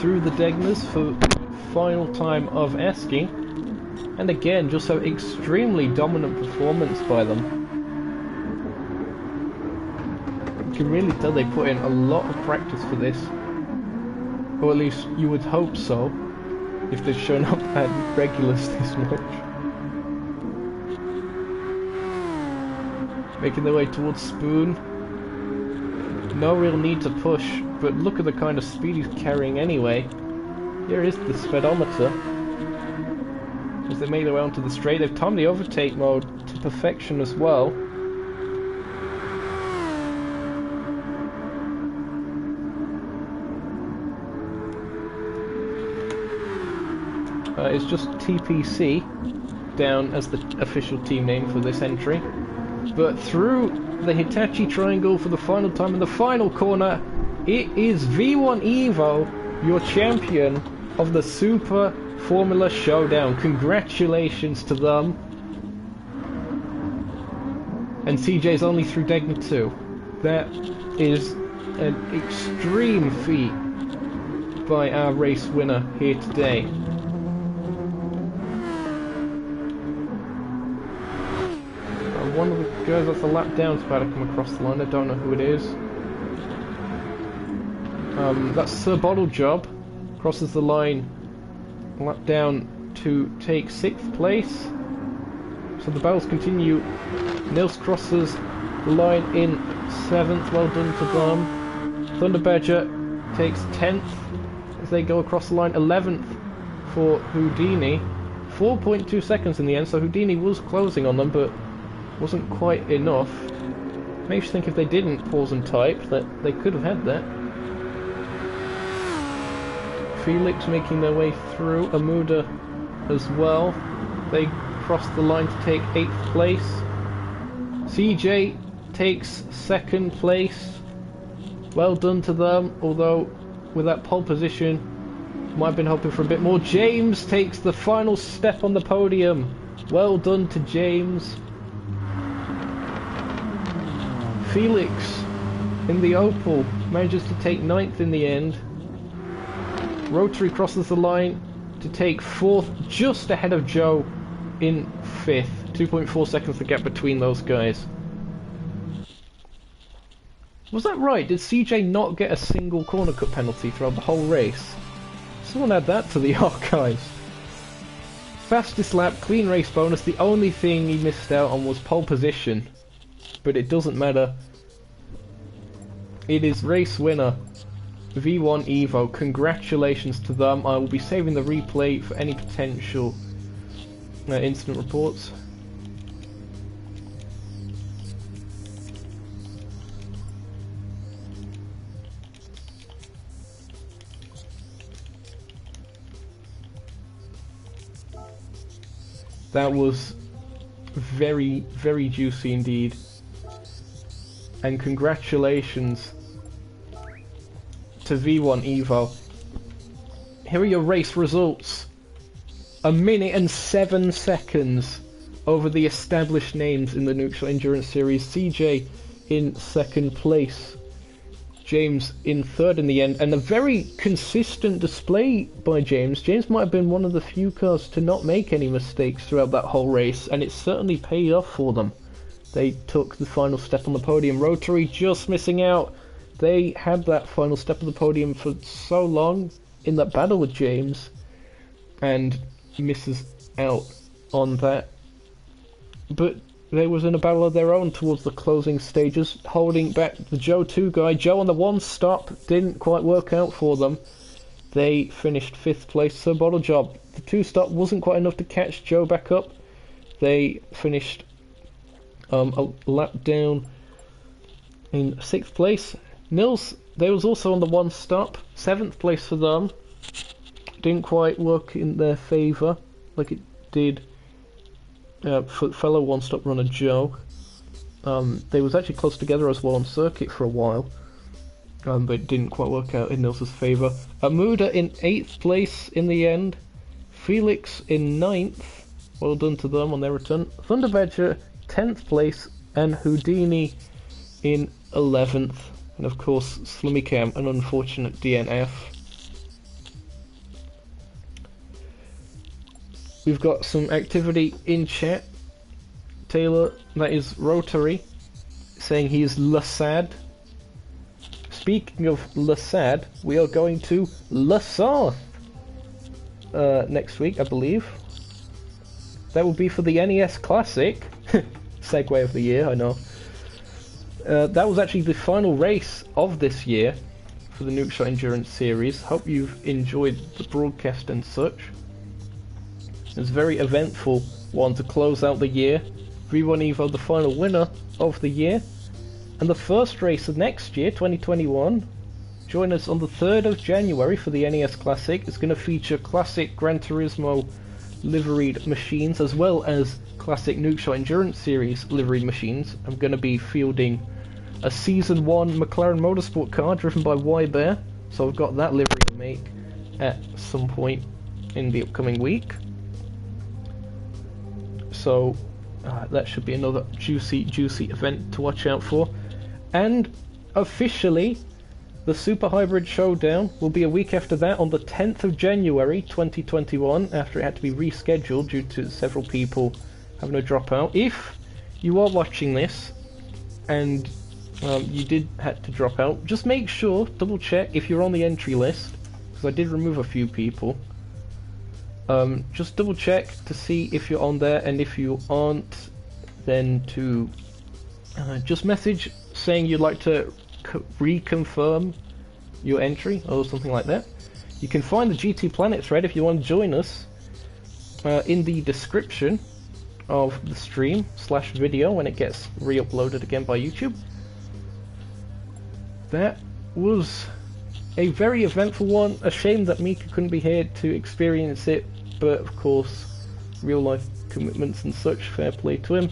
Through the Degmas for final time of Esky. And again, just so extremely dominant performance by them. You can really tell they put in a lot of practice for this. Or at least you would hope so, if they've shown up at regulars this much. Making their way towards Spoon. No real need to push, but look at the kind of speed he's carrying anyway. Here is the speedometer. As they make their way onto the straight, they've timed the overtake mode to perfection as well. It's just TPC Showdown as the official team name for this entry. But through the Hitachi Triangle for the final time in the final corner, it is V1 Evo, your champion of the Super Formula Showdown. Congratulations to them. And CJ's only through Degner 2. That is an extreme feat by our race winner here today. One of the guys that's a lap down is about to come across the line. I don't know who it is. That's Sir Bottle Job. Crosses the line, lap down to take 6th place. So the battles continue. Nils crosses the line in 7th. Well done to them. Thunder Badger takes 10th as they go across the line. 11th for Houdini. 4.2 seconds in the end, so Houdini was closing on them, but wasn't quite enough. Makes you think if they didn't pause and type that they could have had that. Felix making their way through. Amuda as well. They cross the line to take 8th place. CJ takes 2nd place. Well done to them, although with that pole position might have been hoping for a bit more. James takes the final step on the podium. Well done to James. Felix in the Opel manages to take 9th in the end. Rotary crosses the line to take 4th, just ahead of Joe in 5th. 2.4 seconds the gap between those guys. Was that right? Did CJ not get a single corner cut penalty throughout the whole race? Someone add that to the archives. Fastest lap, clean race bonus. The only thing he missed out on was pole position. But it doesn't matter. It is race winner V1 Evo. Congratulations to them. I will be saving the replay for any potential incident reports. That was very, very juicy indeed. And congratulations to V1 Evo. Here are your race results. 1 minute and 7 seconds over the established names in the Nukeshot Endurance Series. CJ in 2nd place. James in 3rd in the end. And a very consistent display by James. James might have been one of the few cars to not make any mistakes throughout that whole race. And it certainly paid off for them. They took the final step on the podium. Rotary just missing out. They had that final step on the podium for so long in that battle with James, and misses out on that. But they was in a battle of their own towards the closing stages, holding back the Joe 2 guy. Joe on the 1 stop didn't quite work out for them. They finished 5th place. So Bottle Job, the 2 stop wasn't quite enough to catch Joe back up. They finished a lap down in 6th place. Nils, they was also on the 1 stop, 7th place for them. Didn't quite work in their favour like it did for fellow 1 stop runner Joe. They was actually close together as well on circuit for a while, but it didn't quite work out in Nils' favour. Amuda in 8th place in the end. Felix in 9th. Well done to them on their return. Thunder Badger 10th place, and Houdini in 11th. And of course, Slummy Cam, an unfortunate DNF. We've got some activity in chat. Taylor, that is Rotary, saying he is Lassad. Speaking of Lassad, we are going to Lassard next week, I believe. That will be for the NES Classic. Segue of the year, I know. That was actually the final race of this year for the Nukeshot Endurance Series. Hope you've enjoyed the broadcast and such. It was a very eventful one to close out the year. V1 Evo, the final winner of the year. And the first race of next year, 2021. Join us on the 3rd of January for the NES Classic. It's going to feature classic Gran Turismo liveried machines, as well as classic Nukeshot Endurance Series liveried machines. I'm going to be fielding a Season 1 McLaren Motorsport car driven by Y-Bear, so I've got that livery to make at some point in the upcoming week. So that should be another juicy event to watch out for. And officially, the Super Hybrid Showdown will be a week after that, on the 10th of January 2021, after it had to be rescheduled due to several people having a dropout. If you are watching this and you did have to drop out, just make sure, double check if you're on the entry list, because I did remove a few people. Just double check to see if you're on there, and if you aren't, then to just message saying you'd like to reconfirm your entry or something like that. You can find the GT Planet thread if you want to join us in the description of the stream / video when it gets re-uploaded again by YouTube. That was a very eventful one. A shame that Mika couldn't be here to experience it, but of course, real life commitments and such, fair play to him.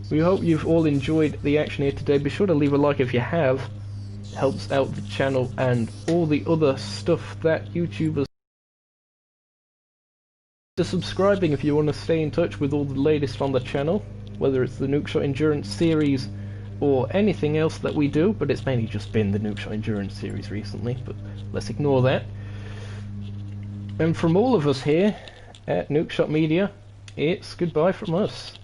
We hope you've all enjoyed the action here today. Be sure to leave a like if you have. It helps out the channel and all the other stuff that YouTubers. Subscribing if you want to stay in touch with all the latest on the channel, whether it's the Nukeshot Endurance series or anything else that we do, but it's mainly just been the Nukeshot Endurance series recently, but let's ignore that. And from all of us here at Nukeshot Media, it's goodbye from us.